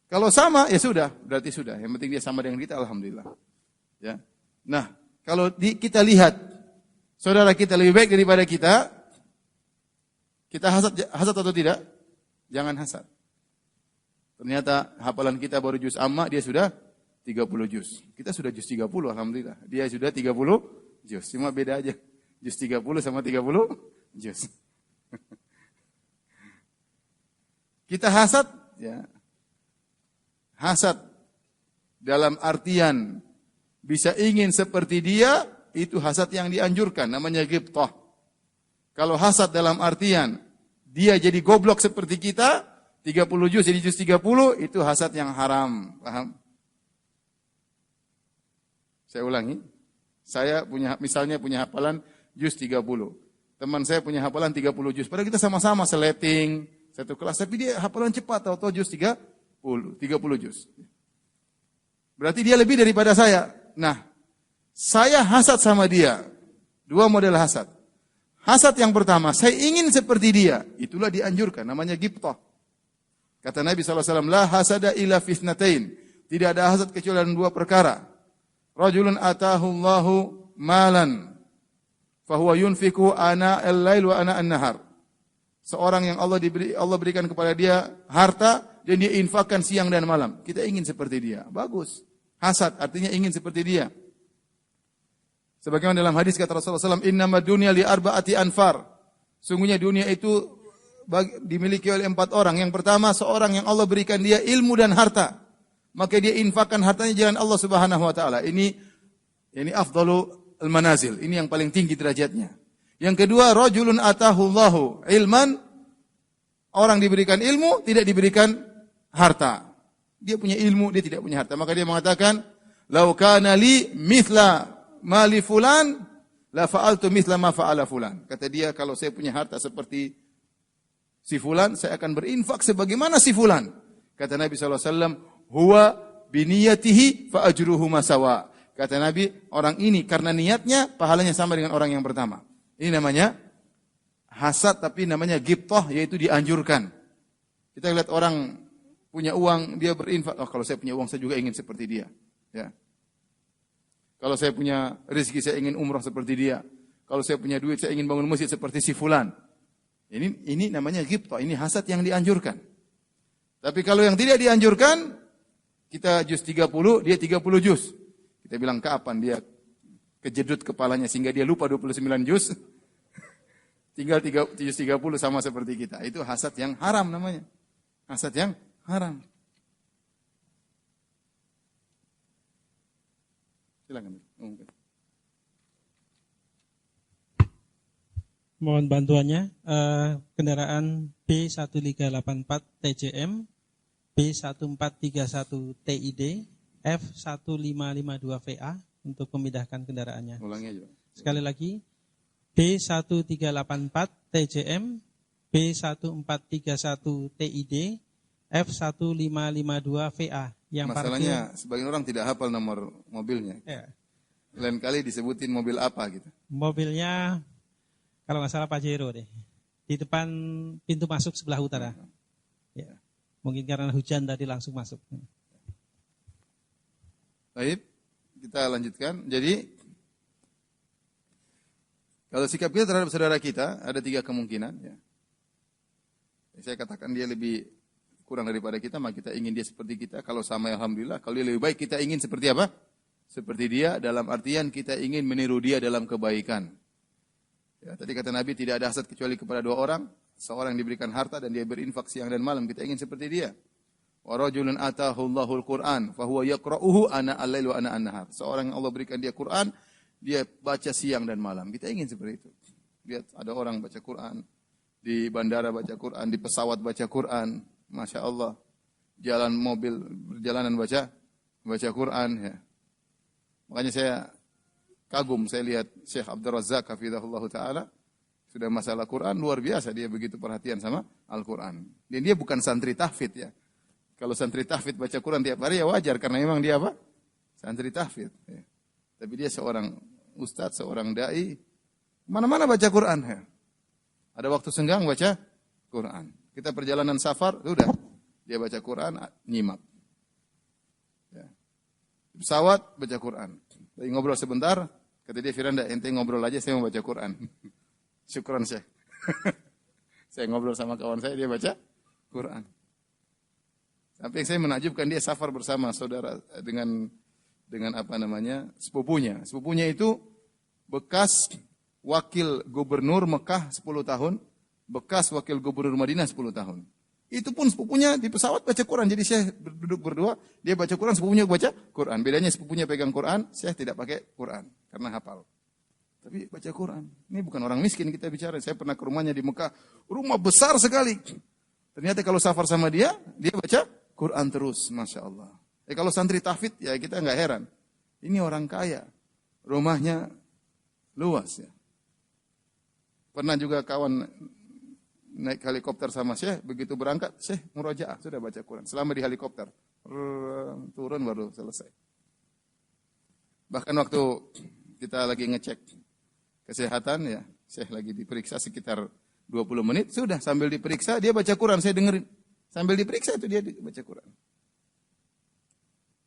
Kalau sama, ya sudah, berarti sudah. Yang penting dia sama dengan kita, alhamdulillah. Ya. Nah, kalau kita lihat saudara kita lebih baik daripada kita hasad atau tidak? Jangan hasad. Ternyata hafalan kita baru juz amma, dia sudah 30 juz. Kita sudah juz 30, alhamdulillah. Dia sudah 30 juz. Cuma beda aja. Juz 30 sama 30 juz. Kita hasad, ya. Hasad dalam artian bisa ingin seperti dia, itu hasad yang dianjurkan, namanya ghibthah. Kalau hasad dalam artian dia jadi goblok seperti kita, 30 juz jadi juz 30, itu hasad yang haram. Paham? Saya ulangi. Saya misalnya punya hafalan juz 30. Teman saya punya hafalan 30 juz. Padahal kita sama-sama seleting satu kelas, tapi dia hafalan cepat, atau juz 30 juz. Berarti dia lebih daripada saya. Nah, saya hasad sama dia. 2 model hasad. Hasad yang pertama, saya ingin seperti dia. Itulah dianjurkan, namanya ghibthah. Kata Nabi SAW, la hasada illa fitnatain. Tidak ada hasad kecuali dalam 2 perkara. Rajulun atahullahu malan, fahuwa yunfiku ana al-lail wa ana an-nahar. Seorang yang Allah berikan kepada dia harta, dan dia infakkan siang dan malam. Kita ingin seperti dia. Bagus. Hasad artinya ingin seperti dia. Sebagaimana dalam hadis kata Rasulullah SAW, innama dunya li arba'ati anfar. Sungguhnya dunia itu dimiliki oleh 4 orang. Yang pertama, seorang yang Allah berikan dia ilmu dan harta. Maka dia infakkan hartanya jalan Allah Subhanahu wa taala. Ini afdalu al-manazil. Ini yang paling tinggi derajatnya. Yang kedua, rajulun atahullahu ilman. Orang diberikan ilmu, tidak diberikan harta. Dia punya ilmu, dia tidak punya harta. Maka dia mengatakan, "Lau kana li mithla ma li fulan, la fa'altu mithla ma fa'ala fulan." Kata dia, kalau saya punya harta seperti si fulan, saya akan berinfak sebagaimana si fulan. Kata Nabi SAW, huwa biniyatihi fa ajruhu masawa. Kata Nabi, orang ini karena niatnya, pahalanya sama dengan orang yang pertama. Ini namanya hasad, tapi namanya ghibthah, yaitu dianjurkan. Kita lihat orang punya uang, dia berinfak. Oh, kalau saya punya uang, saya juga ingin seperti dia. Ya. Kalau saya punya rezeki, saya ingin umrah seperti dia. Kalau saya punya duit, saya ingin bangun masjid seperti si fulan. Ini namanya ghibtah, ini hasad yang dianjurkan. Tapi kalau yang tidak dianjurkan, kita juz 30, dia 30 juz. Kita bilang kapan dia kejedut kepalanya sehingga dia lupa 29 juz. Tinggal juz 30 sama seperti kita. Itu hasad yang haram namanya. Hasad yang haram. Silakan. Mohon bantuannya, kendaraan B1384 TJM, B1431 TID, F1552 VA untuk memindahkan kendaraannya. Ulangi aja. Sekali lagi, B1384 TJM, B1431 TID, F1552 VA. Yang masalahnya sebagian orang tidak hafal nomor mobilnya. Ya. Lain kali disebutin mobil apa gitu. Mobilnya kalau nggak salah Pajero deh. Di depan pintu masuk sebelah utara. Ya. Mungkin karena hujan tadi langsung masuk. Baik, kita lanjutkan. Jadi kalau sikap kita terhadap saudara kita ada 3 kemungkinan. Ya. Saya katakan dia lebih kurang daripada kita, maka kita ingin dia seperti kita. Kalau sama, alhamdulillah. Kalau dia lebih baik, kita ingin seperti apa? Seperti dia, dalam artian kita ingin meniru dia dalam kebaikan. Ya, tadi kata Nabi, tidak ada hasad kecuali kepada 2 orang. Seorang yang diberikan harta dan dia berinfak siang dan malam. Kita ingin seperti dia. Wa rajulun atahu Allahul Qur'an, fahuwa yaqra'uhu ana al-lail wa ana an-nahar. Seorang yang Allah berikan dia Quran, dia baca siang dan malam. Kita ingin seperti itu. Lihat, ada orang baca Quran. Di bandara baca Quran, di pesawat baca Quran. Masya Allah, jalan mobil, perjalanan baca Quran. Ya. Makanya saya kagum, saya lihat Syekh Abdul Razak hafizahullah ta'ala, sudah masalah Quran, luar biasa dia begitu perhatian sama Al-Quran. Dan dia bukan santri tahfidz ya. Kalau santri tahfidz baca Quran tiap hari ya wajar, karena memang dia apa? Santri tahfidz. Ya. Tapi dia seorang ustadz, seorang da'i, mana-mana baca Quran. Ya. Ada waktu senggang baca Quran. Kita perjalanan safar, sudah. Dia baca Quran, nyimak. Ya. Pesawat, baca Quran. Lagi ngobrol sebentar, kata dia, Firanda, ente ngobrol aja, saya mau baca Quran. Syukran, Syekh. Saya ngobrol sama kawan saya, dia baca Quran. Sampai saya menakjubkan dia safar bersama saudara dengan apa namanya, sepupunya. Sepupunya itu bekas wakil gubernur Mekah 10 tahun, bekas wakil gubernur Madinah 10 tahun. Itu pun sepupunya di pesawat baca Quran. Jadi Syekh duduk berdua, dia baca Quran, sepupunya baca Quran. Bedanya sepupunya pegang Quran, Syekh tidak pakai Quran karena hafal. Tapi baca Quran. Ini bukan orang miskin kita bicara. Saya pernah ke rumahnya di Mekah, rumah besar sekali. Ternyata kalau safar sama dia baca Quran terus, Masya Allah. Kalau santri tahfidz, ya kita nggak heran. Ini orang kaya, rumahnya luas ya. Pernah juga kawan naik helikopter sama Syekh, begitu berangkat, Syekh murojaah, sudah baca Quran. Selama di helikopter, turun baru selesai. Bahkan waktu kita lagi ngecek kesehatan, ya Syekh lagi diperiksa sekitar 20 menit, sudah sambil diperiksa, dia baca Quran, saya dengerin. Sambil diperiksa itu dia baca Quran.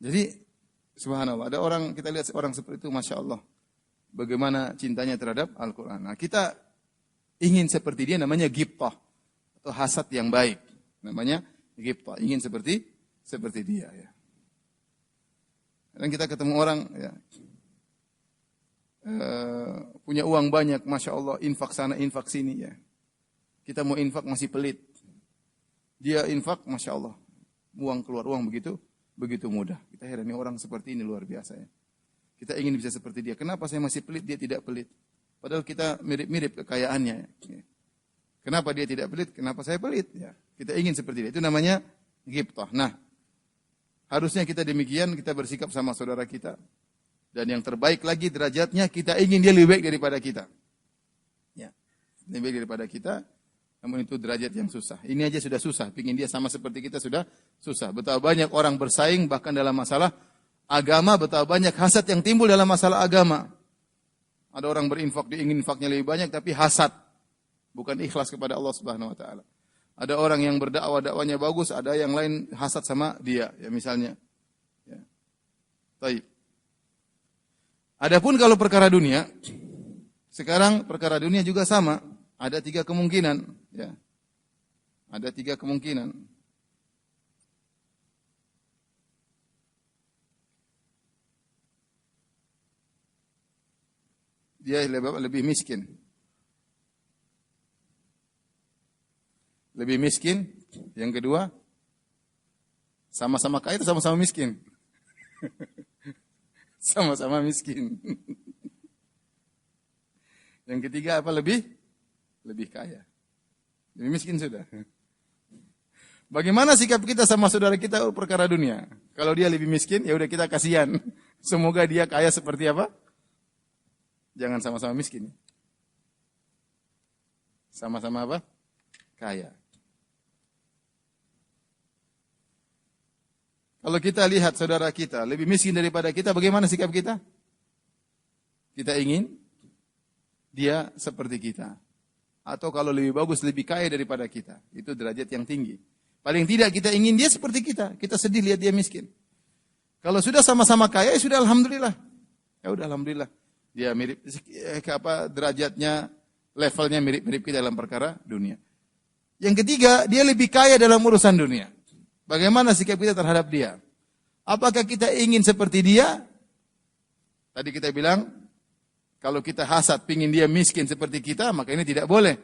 Jadi, subhanallah, ada orang, kita lihat orang seperti itu, Masya Allah. Bagaimana cintanya terhadap Al-Quran. Nah, kita ingin seperti dia, namanya ghibtah atau hasad yang baik. Namanya ghibtah, ingin seperti dia ya. Dan kita ketemu orang ya, punya uang banyak, Masya Allah, infak sana, infak sini ya. Kita mau infak masih pelit. Dia infak, Masya Allah, uang keluar uang begitu mudah. Kita heran, ini orang seperti ini luar biasa ya. Kita ingin bisa seperti dia. Kenapa saya masih pelit, dia tidak pelit? Padahal kita mirip-mirip kekayaannya. Kenapa dia tidak pelit? Kenapa saya pelit? Ya, kita ingin seperti dia. Itu namanya ghibtah. Nah, harusnya kita demikian, kita bersikap sama saudara kita. Dan yang terbaik lagi derajatnya, kita ingin dia lebih baik daripada kita. Ya, lebih baik daripada kita. Namun itu derajat yang susah. Ini aja sudah susah. Pingin dia sama seperti kita sudah susah. Betapa banyak orang bersaing, bahkan dalam masalah agama, betapa banyak hasad yang timbul dalam masalah agama. Ada orang berinfak, dia ingin infaknya lebih banyak, tapi hasad. Bukan ikhlas kepada Allah Subhanahu Wa Taala. Ada orang yang berdakwah, dakwanya bagus, ada yang lain hasad sama dia, ya misalnya. Ya. Taib. Adapun kalau perkara dunia, sekarang perkara dunia juga sama. Ada 3 kemungkinan. Ya. Ada 3 kemungkinan. Dia lebih miskin. Lebih miskin. Yang kedua, sama-sama kaya atau sama-sama miskin? Sama-sama miskin. Yang ketiga apa lebih? Lebih kaya. Lebih miskin sudah. Bagaimana sikap kita sama saudara kita perkara dunia? Kalau dia lebih miskin, ya udah kita kasihan. Semoga dia kaya seperti apa? Jangan sama-sama miskin. Sama-sama apa? Kaya. Kalau kita lihat saudara kita lebih miskin daripada kita, bagaimana sikap kita? Kita ingin dia seperti kita. Atau kalau lebih bagus, lebih kaya daripada kita. Itu derajat yang tinggi. Paling tidak kita ingin dia seperti kita. Kita sedih lihat dia miskin. Kalau sudah sama-sama kaya, ya sudah alhamdulillah. Ya udah alhamdulillah. Dia mirip derajatnya, levelnya mirip-mirip kita dalam perkara dunia. Yang ketiga, dia lebih kaya dalam urusan dunia. Bagaimana sikap kita terhadap dia? Apakah kita ingin seperti dia? Tadi kita bilang, kalau kita hasad, pingin dia miskin seperti kita, maka ini tidak boleh.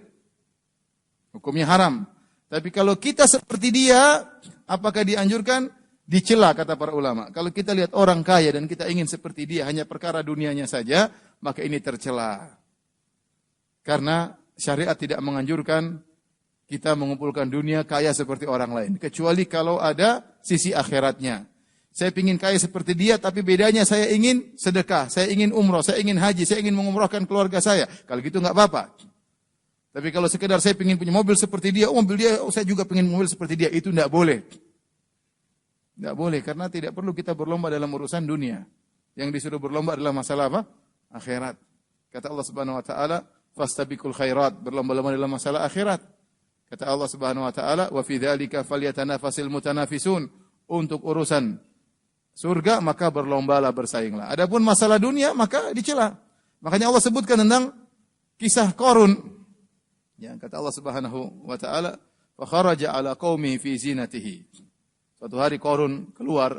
Hukumnya haram. Tapi kalau kita seperti dia, apakah dianjurkan? Dicela kata para ulama. Kalau kita lihat orang kaya dan kita ingin seperti dia, hanya perkara dunianya saja, maka ini tercela. Karena syariat tidak menganjurkan kita mengumpulkan dunia kaya seperti orang lain. Kecuali kalau ada sisi akhiratnya. Saya ingin kaya seperti dia, tapi bedanya saya ingin sedekah, saya ingin umroh, saya ingin haji, saya ingin mengumrohkan keluarga saya. Kalau gitu nggak apa-apa. Tapi kalau sekedar saya ingin punya mobil seperti dia, mobil dia, saya juga ingin mobil seperti dia, itu nggak boleh. Nggak boleh, karena tidak perlu kita berlomba dalam urusan dunia. Yang disuruh berlomba adalah masalah apa? Akhirat. Kata Allah Subhanahu Wa Taala, fastabiqul khairat, berlomba-lomba dalam masalah akhirat. Kata Allah Subhanahu Wa Taala, wa fi dzalika falyatanafasil mutanafisun, untuk urusan surga maka berlombalah, bersainglah. Adapun masalah dunia maka dicela. Makanya Allah sebutkan tentang kisah Qarun. Ya, kata Allah Subhanahu wa taala, fa kharaja ala qaumihi fi zinatihi. Suatu hari Qarun keluar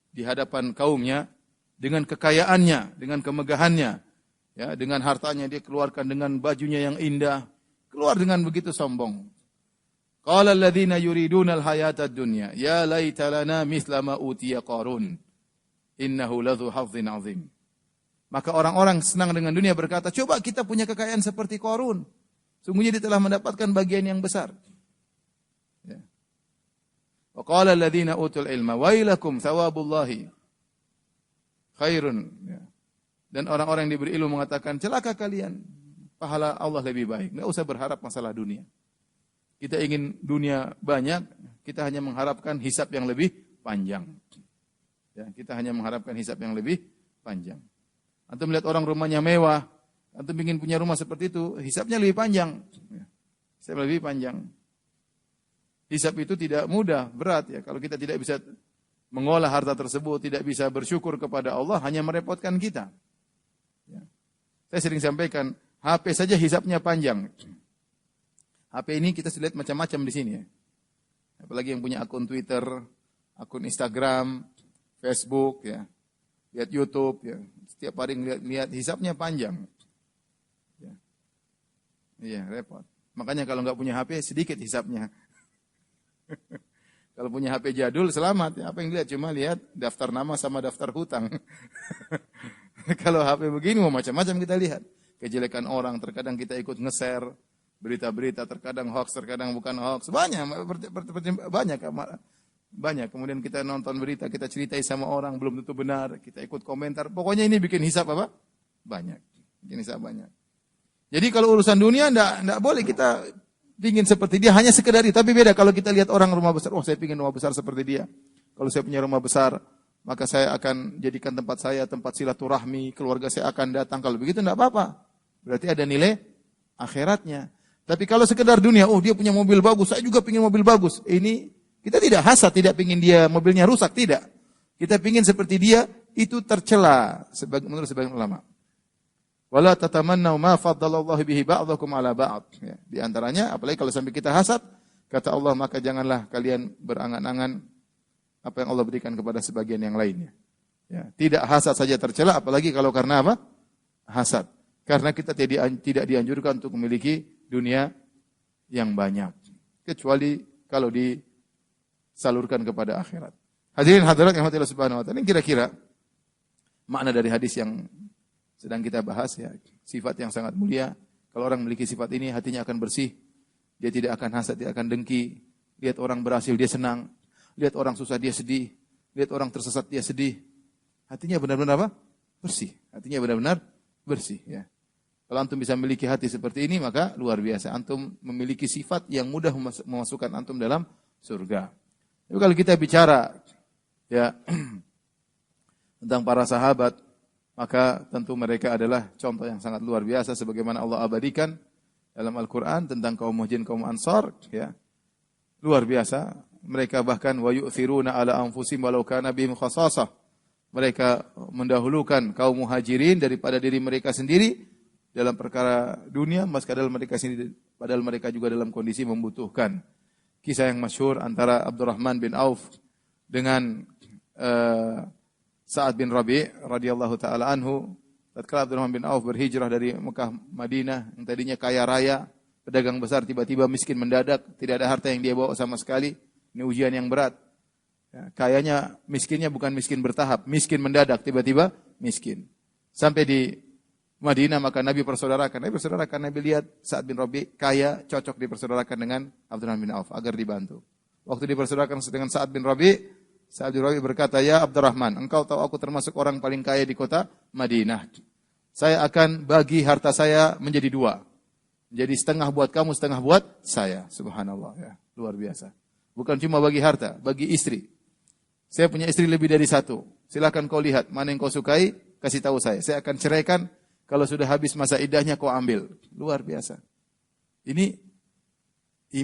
di hadapan kaumnya dengan kekayaannya, dengan kemegahannya, ya, dengan hartanya dia keluarkan, dengan bajunya yang indah, keluar dengan begitu sombong. Qala alladziina yuriduna al-hayata ad-dunya ya laita lana mithla ma utiya Qarun innahu ladzu hazzin 'azim. Maka orang-orang senang dengan dunia berkata, coba kita punya kekayaan seperti Qarun. Sungguhnya dia telah mendapatkan bagian yang besar. Ya. Wa qala alladziina utul ilma wailakum thawabullahi khairun. Ya. Dan orang-orang yang diberi ilmu mengatakan, celaka kalian, pahala Allah lebih baik. Enggak usah berharap masalah dunia. Kita ingin dunia banyak, kita hanya mengharapkan hisab yang lebih panjang. Ya, kita hanya mengharapkan hisab yang lebih panjang. Antum melihat orang rumahnya mewah, antum ingin punya rumah seperti itu, hisabnya lebih panjang. Ya, hisab lebih panjang. Hisab itu tidak mudah, berat ya. Kalau kita tidak bisa mengolah harta tersebut, tidak bisa bersyukur kepada Allah, hanya merepotkan kita. Ya. Saya sering sampaikan, HP saja hisabnya panjang. HP ini kita lihat macam-macam di sini ya. Apalagi yang punya akun Twitter, akun Instagram, Facebook ya. Lihat YouTube ya. Setiap hari lihat hisapnya panjang. Ya. Iya, repot. Makanya kalau nggak punya HP sedikit hisapnya. Kalau punya HP jadul selamat ya. Apa yang lihat cuma lihat daftar nama sama daftar hutang. Kalau HP begini mau macam-macam kita lihat. Kejelekan orang, terkadang kita ikut nge-share berita-berita, terkadang hoax, terkadang bukan hoax, banyak. Kemudian kita nonton berita, kita ceritai sama orang belum tentu benar, kita ikut komentar. Pokoknya ini bikin hisap apa? Banyak. Bikin hisap banyak. Jadi kalau urusan dunia enggak boleh kita ingin seperti dia, hanya sekedar itu. Tapi beda kalau kita lihat orang rumah besar, oh saya ingin rumah besar seperti dia. Kalau saya punya rumah besar, maka saya akan jadikan tempat saya tempat silaturahmi, keluarga saya akan datang. Kalau begitu enggak apa-apa. Berarti ada nilai akhiratnya. Tapi kalau sekedar dunia, oh dia punya mobil bagus, saya juga ingin mobil bagus. Ini kita tidak hasad, tidak ingin dia mobilnya rusak, tidak. Kita ingin seperti dia, itu tercela menurut sebagian ulama. Wala tatamannaw ma faddalallahu bihi ba'dakum 'ala ba'd. Ya, di antaranya apalagi kalau sampai kita hasad, kata Allah, maka janganlah kalian berangan-angan apa yang Allah berikan kepada sebagian yang lainnya. Ya, tidak hasad saja tercela, apalagi kalau karena apa? Hasad. Karena kita tidak dianjurkan untuk memiliki dunia yang banyak, kecuali kalau disalurkan kepada akhirat. Hadirin hadirat yang Allah Subhanahu wa taala, ini kira-kira makna dari hadis yang sedang kita bahas, ya. Sifat yang sangat mulia. Kalau orang memiliki sifat ini, hatinya akan bersih. Dia tidak akan hasad, tidak akan dengki. Lihat orang berhasil, dia senang. Lihat orang susah, dia sedih. Lihat orang tersesat, dia sedih. Hatinya benar-benar apa? Bersih. Hatinya benar-benar bersih, ya. Kalau antum bisa memiliki hati seperti ini, maka luar biasa. Antum memiliki sifat yang mudah memasukkan antum dalam surga. Tapi kalau kita bicara, ya, tentang para sahabat, maka tentu mereka adalah contoh yang sangat luar biasa sebagaimana Allah abadikan dalam Al-Qur'an tentang kaum Muhajirin, kaum Ansar, ya. Luar biasa. Mereka bahkan wa yu'thiruna ala anfusihim walau kana bihim khasasah. Mereka mendahulukan kaum Muhajirin daripada diri mereka sendiri dalam perkara dunia, padahal mereka juga dalam kondisi membutuhkan. Kisah yang masyhur antara Abdurrahman bin Auf dengan Sa'ad bin Rabi' radhiyallahu taala anhu. Tatkala Abdurrahman bin Auf berhijrah dari Mekah Madinah, yang tadinya kaya raya, pedagang besar, tiba-tiba miskin mendadak, tidak ada harta yang dia bawa sama sekali. Ini ujian yang berat. Ya, kayanya miskinnya bukan miskin bertahap, miskin mendadak, tiba-tiba miskin. Sampai di Madinah maka Nabi persaudarakan. Nabi lihat Sa'ad bin Rabi' kaya, cocok dipersaudarakan dengan Abdurrahman bin Auf agar dibantu. Waktu dipersaudarakan dengan Sa'ad bin Rabi' berkata, "Ya Abdurrahman, engkau tahu aku termasuk orang paling kaya di kota Madinah. Saya akan bagi harta saya menjadi dua. Jadi setengah buat kamu, setengah buat saya." Subhanallah, ya, luar biasa. Bukan cuma bagi harta, bagi istri. Saya punya istri lebih dari satu. Silakan kau lihat mana yang kau sukai, kasih tahu saya. Saya akan ceraikan, kalau sudah habis masa iddahnya kau ambil. Luar biasa. Ini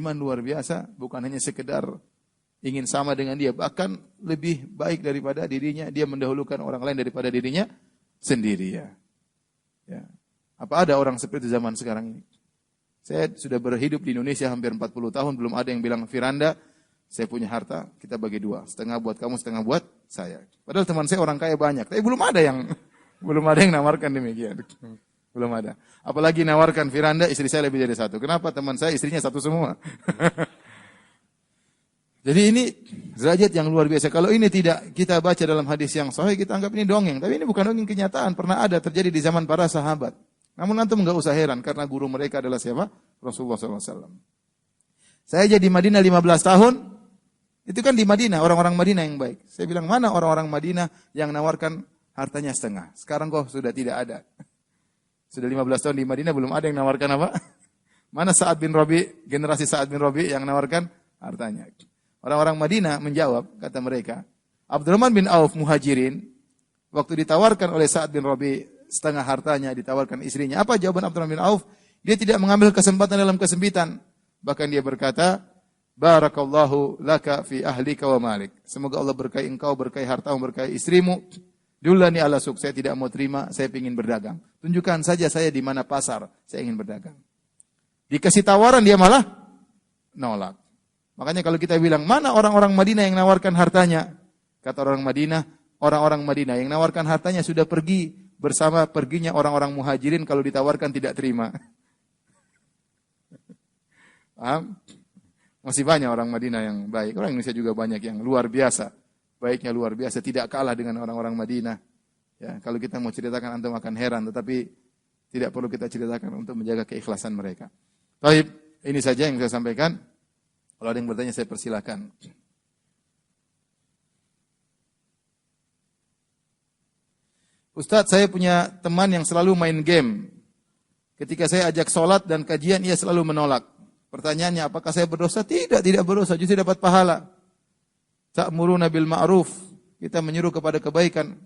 iman luar biasa, bukan hanya sekedar ingin sama dengan dia, bahkan lebih baik daripada dirinya, dia mendahulukan orang lain daripada dirinya sendiri, ya. Ya. Apa ada orang seperti zaman sekarang ini? Saya sudah berhidup di Indonesia hampir 40 tahun, belum ada yang bilang, "Firanda, saya punya harta, kita bagi dua, setengah buat kamu, setengah buat saya." Padahal teman saya orang kaya banyak, tapi belum ada yang nawarkan demikian. Belum ada. Apalagi nawarkan, "Firanda, istri saya lebih dari satu." Kenapa? Teman saya istrinya satu semua. Jadi ini derajat yang luar biasa. Kalau ini tidak kita baca dalam hadis yang sahih, kita anggap ini dongeng. Tapi ini bukan dongeng, kenyataan. Pernah ada terjadi di zaman para sahabat. Namun antum enggak usah heran, karena guru mereka adalah siapa? Rasulullah SAW. Saya jadi Madinah 15 tahun, itu kan di Madinah, orang-orang Madinah yang baik. Saya bilang, mana orang-orang Madinah yang nawarkan hartanya setengah? Sekarang kok sudah tidak ada. Sudah 15 tahun di Madinah, belum ada yang nawarkan apa? Mana Sa'ad bin Rabi', generasi Sa'ad bin Rabi' yang nawarkan hartanya? Orang-orang Madinah menjawab, kata mereka, Abdurrahman bin Auf Muhajirin, waktu ditawarkan oleh Sa'ad bin Rabi' setengah hartanya, ditawarkan istrinya. Apa jawaban Abdurrahman bin Auf? Dia tidak mengambil kesempatan dalam kesempitan. Bahkan dia berkata, "Barakallahu laka fi ahlika wa malik." Semoga Allah berkahi engkau, berkahi hartamu, berkahi istrimu. Dullani ala suq, saya tidak mau terima, saya ingin berdagang. Tunjukkan saja saya di mana pasar, saya ingin berdagang. Dikasih tawaran, dia malah nolak. Makanya kalau kita bilang, mana orang-orang Madinah yang nawarkan hartanya? Kata orang Madinah yang nawarkan hartanya sudah pergi bersama perginya orang-orang Muhajirin, kalau ditawarkan tidak terima. Paham? Masih banyak orang Madinah yang baik. Orang Indonesia juga banyak yang luar biasa. Baiknya luar biasa, tidak kalah dengan orang-orang Madinah. Ya, kalau kita mau ceritakan antum akan heran, tetapi tidak perlu kita ceritakan untuk menjaga keikhlasan mereka. Baik, ini saja yang saya sampaikan. Kalau ada yang bertanya saya persilakan. Ustadz, saya punya teman yang selalu main game. Ketika saya ajak sholat dan kajian, ia selalu menolak. Pertanyaannya, apakah saya berdosa? Tidak berdosa, justru dapat pahala. Ta'muruna bil ma'ruf, kita menyuruh kepada kebaikan.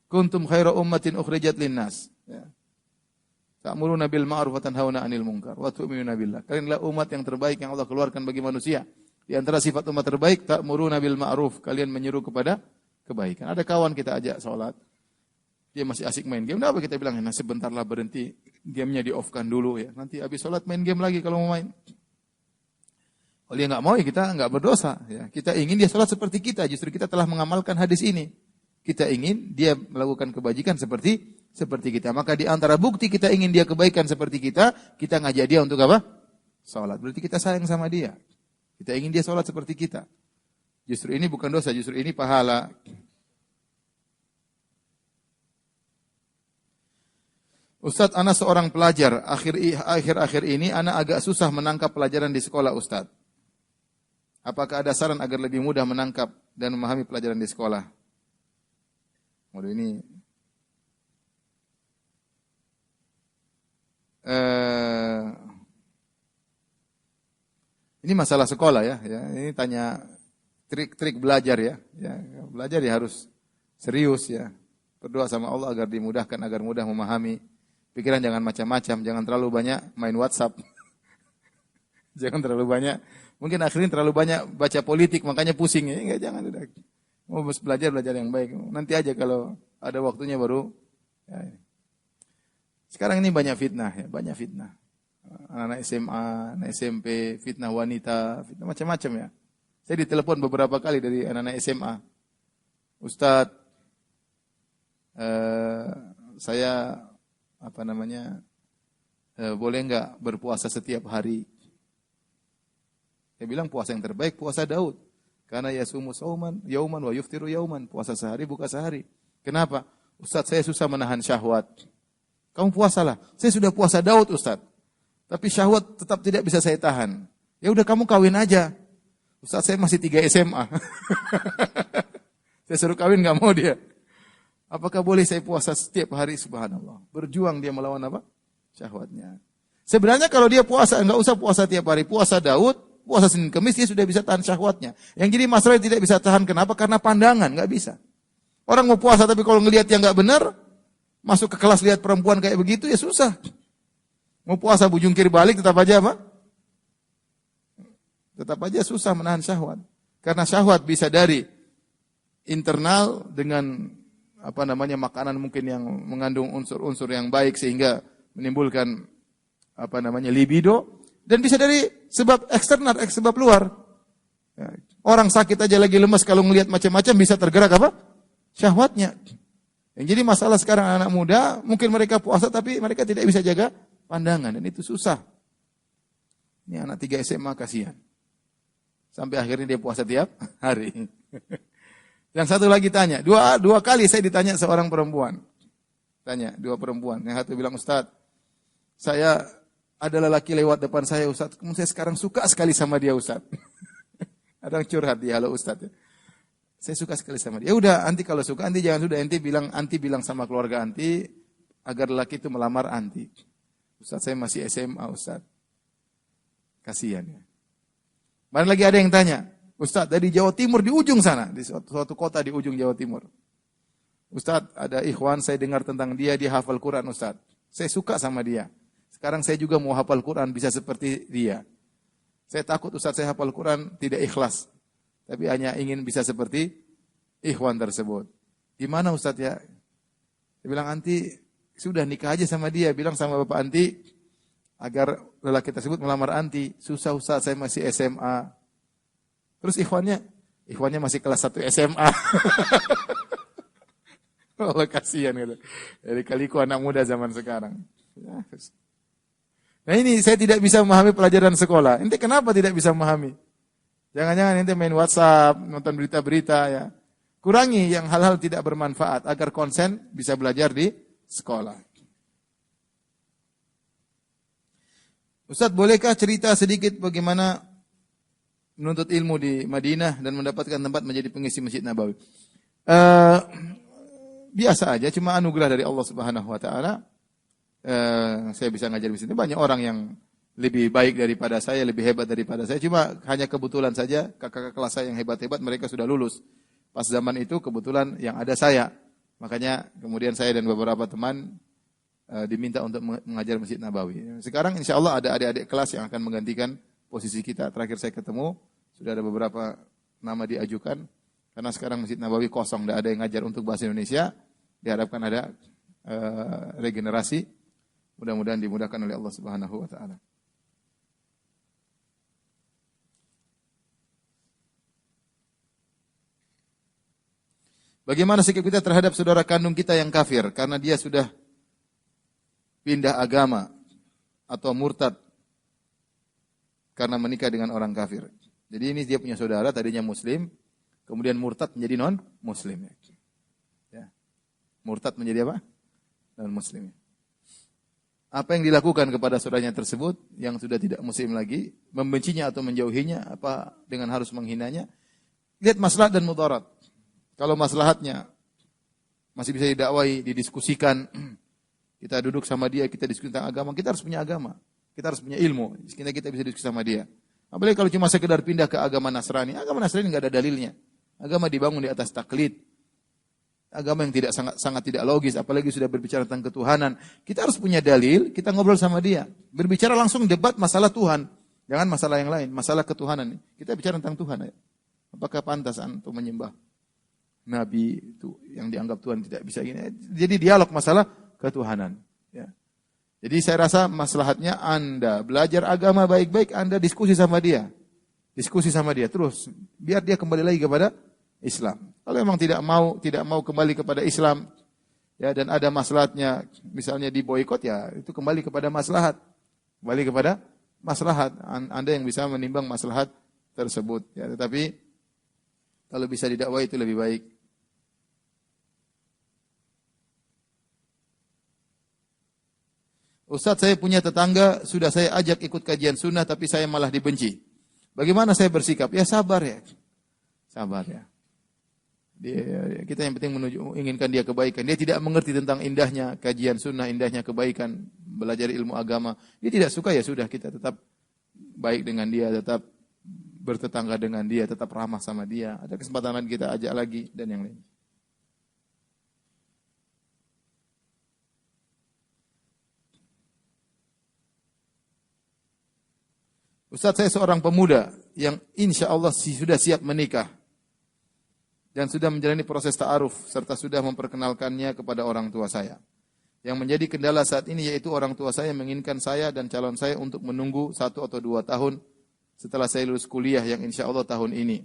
Kuntum khaira ummatin ukhrijat linnas. Ya. Ta'muruna bil ma'ruf wa tanhauna 'anil munkar wa tu'minuna billah. Kalianlah umat yang terbaik yang Allah keluarkan bagi manusia. Di antara sifat umat terbaik, ta'muruna bil ma'ruf, kalian menyuruh kepada kebaikan. Ada kawan kita ajak salat. dia masih asik main game. Nah, apa kita bilang, nah sebentarlah berhenti, gamenya di-off-kan dulu ya. Nanti habis sholat main game lagi kalau mau main. Kalau dia nggak mau ya kita nggak berdosa. Ya. Kita ingin dia sholat seperti kita, justru kita telah mengamalkan hadis ini. Kita ingin dia melakukan kebajikan seperti kita. Maka di antara bukti kita ingin dia kebaikan seperti kita ngajak dia untuk apa? Sholat. Berarti kita sayang sama dia. Kita ingin dia sholat seperti kita. Justru ini bukan dosa, justru ini pahala. Ustadz, ana seorang pelajar. Akhir-akhir ini ana agak susah menangkap pelajaran di sekolah, Ustadz. Apakah ada saran agar lebih mudah menangkap dan memahami pelajaran di sekolah? Waduh, ini masalah sekolah ya. Ini tanya trik-trik belajar ya. Belajar ya harus serius ya. Berdoa sama Allah agar dimudahkan, agar mudah memahami. Pikiran jangan macam-macam, jangan terlalu banyak main WhatsApp. Jangan terlalu banyak. Mungkin akhirnya terlalu banyak baca politik, makanya pusing ya. Enggak, jangan udah. Mau belajar yang baik. Nanti aja kalau ada waktunya baru. Ya. Sekarang ini banyak fitnah ya, banyak fitnah. Anak SMA, anak SMP, fitnah wanita, fitnah macam-macam ya. Saya ditelepon beberapa kali dari anak-anak SMA. Ustadz, saya boleh enggak berpuasa setiap hari? Saya bilang puasa yang terbaik puasa Daud. Karena yasumu sauman yauman wa yuftiru yauman. Puasa sehari buka sehari. Kenapa? Ustaz, saya susah menahan syahwat. Kamu puasalah. Saya sudah puasa Daud, Ustaz. Tapi syahwat tetap tidak bisa saya tahan. Ya udah kamu kawin aja. Ustaz, saya masih 3 SMA. Saya suruh kawin enggak mau dia. Apakah boleh saya puasa setiap hari? Subhanallah. Berjuang dia melawan apa? Syahwatnya. Sebenarnya kalau dia puasa, enggak usah puasa tiap hari. Puasa Daud, puasa Senin Kemis, dia sudah bisa tahan syahwatnya. Yang jadi masalah tidak bisa tahan, kenapa? Karena pandangan, enggak bisa. Orang mau puasa tapi kalau ngelihat yang enggak benar, masuk ke kelas lihat perempuan kayak begitu, ya susah. Mau puasa bujungkir balik, tetap aja apa? Tetap aja susah menahan syahwat. Karena syahwat bisa dari internal dengan makanan mungkin yang mengandung unsur-unsur yang baik sehingga menimbulkan libido, dan bisa dari sebab eksternal, sebab luar. Ya. Orang sakit aja lagi lemas kalau melihat macam-macam bisa tergerak apa? Syahwatnya. Yang jadi masalah sekarang anak muda, mungkin mereka puasa tapi mereka tidak bisa jaga pandangan, dan itu susah. Ini anak 3 SMA kasihan. Sampai akhirnya dia puasa tiap hari. Yang satu lagi tanya, dua kali saya ditanya seorang perempuan. Tanya, 2 perempuan. Yang satu bilang, Ustaz, saya ada lelaki lewat depan saya, Ustaz. Kemudian saya sekarang suka sekali sama dia, Ustaz. Ada yang curhat dia, halo Ustaz. Saya suka sekali sama dia. Ya udah, anti kalau suka, anti jangan sudah. Anti bilang sama keluarga anti, agar lelaki itu melamar anti. Ustaz, saya masih SMA, Ustaz. Kasihan ya. Mana lagi ada yang tanya, Ustaz, dari Jawa Timur di ujung sana, di suatu kota di ujung Jawa Timur. Ustaz, ada ikhwan, saya dengar tentang dia hafal Quran, Ustaz. Saya suka sama dia. Sekarang saya juga mau hafal Quran, bisa seperti dia. Saya takut, Ustaz, saya hafal Quran tidak ikhlas. Tapi hanya ingin bisa seperti ikhwan tersebut. Gimana, Ustaz ya? Dia bilang, anti sudah nikah aja sama dia. Bilang sama bapak anti, agar lelaki tersebut melamar anti. Susah, Ustaz, saya masih SMA. Terus ikhwannya masih kelas 1 SMA. Allah kasihan gitu. Jadi kaliku anak muda zaman sekarang. Nah ini saya tidak bisa memahami pelajaran sekolah. Ente kenapa tidak bisa memahami? Jangan-jangan ente main WhatsApp, nonton berita-berita ya. Kurangi yang hal-hal tidak bermanfaat agar konsen bisa belajar di sekolah. Ustaz, bolehkah cerita sedikit bagaimana menuntut ilmu di Madinah dan mendapatkan tempat menjadi pengisi Masjid Nabawi? Biasa aja, cuma anugerah dari Allah Subhanahu wa taala. Saya bisa ngajar di sini. Banyak orang yang lebih baik daripada saya, lebih hebat daripada saya. Cuma hanya kebetulan saja kakak-kakak kelas saya yang hebat-hebat mereka sudah lulus. Pas zaman itu kebetulan yang ada saya. Makanya kemudian saya dan beberapa teman diminta untuk mengajar Masjid Nabawi. Sekarang insya Allah ada adik-adik kelas yang akan menggantikan posisi kita. Terakhir saya ketemu, sudah ada beberapa nama diajukan. Karena sekarang Masjid Nabawi kosong, tidak ada yang ngajar untuk bahasa Indonesia. diharapkan ada regenerasi. Mudah-mudahan dimudahkan oleh Allah Subhanahu wa taala. Bagaimana sikap kita terhadap saudara kandung kita yang kafir karena dia sudah pindah agama atau murtad karena menikah dengan orang kafir. Jadi ini dia punya saudara tadinya muslim, kemudian murtad menjadi non muslim. Ya. Murtad menjadi apa? Non muslim. Apa yang dilakukan kepada saudaranya tersebut yang sudah tidak muslim lagi, membencinya atau menjauhinya, apa dengan harus menghinanya? Lihat maslahat dan mudarat. Kalau maslahatnya masih bisa didakwai, didiskusikan, kita duduk sama dia, kita diskusi tentang agama, kita harus punya agama. Kita harus punya ilmu, kita bisa diskusi sama dia. Apalagi kalau cuma sekedar pindah ke agama Nasrani nggak ada dalilnya. Agama dibangun di atas taklid. Agama yang sangat tidak logis, apalagi sudah berbicara tentang ketuhanan. Kita harus punya dalil, kita ngobrol sama dia. Berbicara langsung debat masalah Tuhan. Jangan masalah yang lain, masalah ketuhanan. Kita bicara tentang Tuhan. Apakah pantas untuk menyembah Nabi itu yang dianggap Tuhan tidak bisa gini. Jadi dialog masalah ketuhanan. Ya. Jadi saya rasa maslahatnya Anda belajar agama baik-baik, Anda diskusi sama dia. Diskusi sama dia terus. Biar dia kembali lagi kepada Islam. Kalau memang tidak mau kembali kepada Islam, ya dan ada maslahatnya, misalnya diboikot, ya itu kembali kepada maslahat. Kembali kepada maslahat. Anda yang bisa menimbang maslahat tersebut. Ya, tetapi kalau bisa didakwai itu lebih baik. Ustaz, saya punya tetangga, sudah saya ajak ikut kajian sunnah, tapi saya malah dibenci. Bagaimana saya bersikap? Ya sabar ya. Sabar ya. Kita yang penting inginkan dia kebaikan. Dia tidak mengerti tentang indahnya kajian sunnah, indahnya kebaikan, belajar ilmu agama. Dia tidak suka, ya sudah, kita tetap baik dengan dia, tetap bertetangga dengan dia, tetap ramah sama dia. Ada kesempatan lain kita ajak lagi, dan yang lain. Ustaz, saya seorang pemuda yang insya Allah sudah siap menikah dan sudah menjalani proses ta'aruf serta sudah memperkenalkannya kepada orang tua saya. Yang menjadi kendala saat ini yaitu orang tua saya menginginkan saya dan calon saya untuk menunggu 1 atau 2 tahun setelah saya lulus kuliah yang insya Allah tahun ini.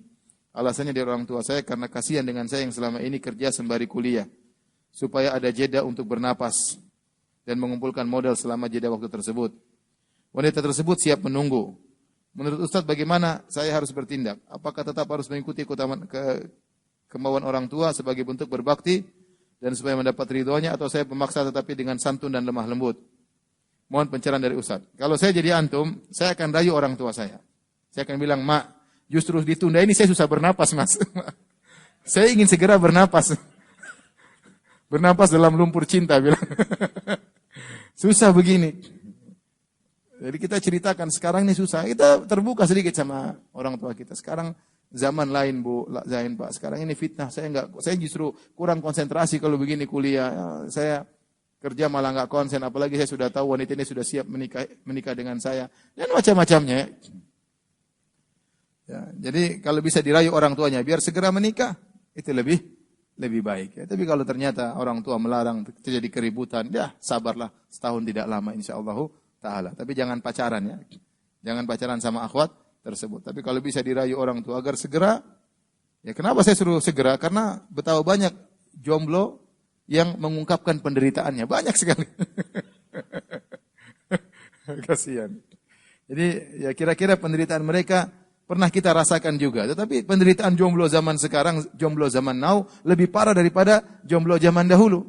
Alasannya dari orang tua saya karena kasihan dengan saya yang selama ini kerja sembari kuliah, supaya ada jeda untuk bernapas dan mengumpulkan modal selama jeda waktu tersebut. Wanita tersebut siap menunggu. Menurut Ustaz, bagaimana saya harus bertindak? Apakah tetap harus mengikuti kemauan orang tua sebagai bentuk berbakti dan supaya mendapat ridhonya, atau saya memaksa tetapi dengan santun dan lemah lembut? Mohon pencerahan dari Ustaz. Kalau saya jadi antum, saya akan rayu orang tua saya. Saya akan bilang, "Mak, justru ditunda ini saya susah bernapas, Mas." Saya ingin segera bernapas. Bernapas dalam lumpur cinta, bilang. Susah begini. Jadi kita ceritakan sekarang ini susah. Kita terbuka sedikit sama orang tua kita. Sekarang zaman lain, Bu Zain, Pak. Sekarang ini fitnah. Saya justru kurang konsentrasi kalau begini kuliah. Saya kerja malah enggak konsen. Apalagi saya sudah tahu wanita ini sudah siap menikah dengan saya dan macam-macamnya. Ya, jadi kalau bisa dirayu orang tuanya biar segera menikah, itu lebih baik. Ya. Tapi kalau ternyata orang tua melarang, terjadi keributan, ya sabarlah, setahun tidak lama insyaallah ta'ala. Tapi jangan pacaran ya. Jangan pacaran sama akhwat tersebut. Tapi kalau bisa dirayu orang tua agar segera, ya kenapa saya suruh segera? Karena betapa banyak jomblo yang mengungkapkan penderitaannya. Banyak sekali. Kasihan. Jadi ya kira-kira penderitaan mereka pernah kita rasakan juga. Tetapi penderitaan jomblo zaman sekarang, jomblo zaman now, lebih parah daripada jomblo zaman dahulu.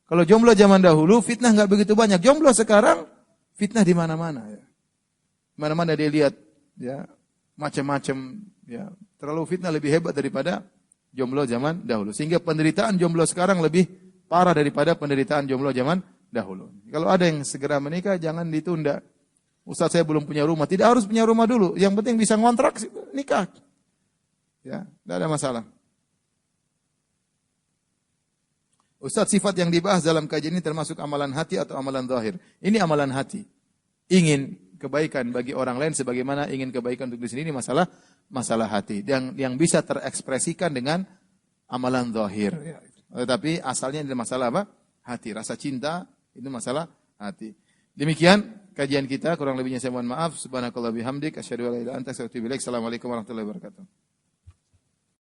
Kalau jomblo zaman dahulu, fitnah nggak begitu banyak. Jomblo sekarang, fitnah di mana-mana. Ya. Mana-mana dia lihat, ya macam-macam. Ya. Terlalu fitnah lebih hebat daripada jomblo zaman dahulu. Sehingga penderitaan jomblo sekarang lebih parah daripada penderitaan jomblo zaman dahulu. Kalau ada yang segera menikah, jangan ditunda. Ustaz, saya belum punya rumah. Tidak harus punya rumah dulu. Yang penting bisa ngontrak, nikah. Ya, tidak ada masalah. Ustaz, sifat yang dibahas dalam kajian ini termasuk amalan hati atau amalan zahir? Ini amalan hati. Ingin kebaikan bagi orang lain sebagaimana ingin kebaikan untuk diri sendiri, masalah hati. Yang bisa terekspresikan dengan amalan zahir. Ya. Tetapi asalnya adalah masalah apa? Hati. Rasa cinta itu masalah hati. Demikian kajian kita, kurang lebihnya saya mohon maaf. Subhanakallah bihamdik, asyhadu an la ilaha illa anta astaghfiruka wa atubu ilaik. Assalamualaikum warahmatullahi wabarakatuh.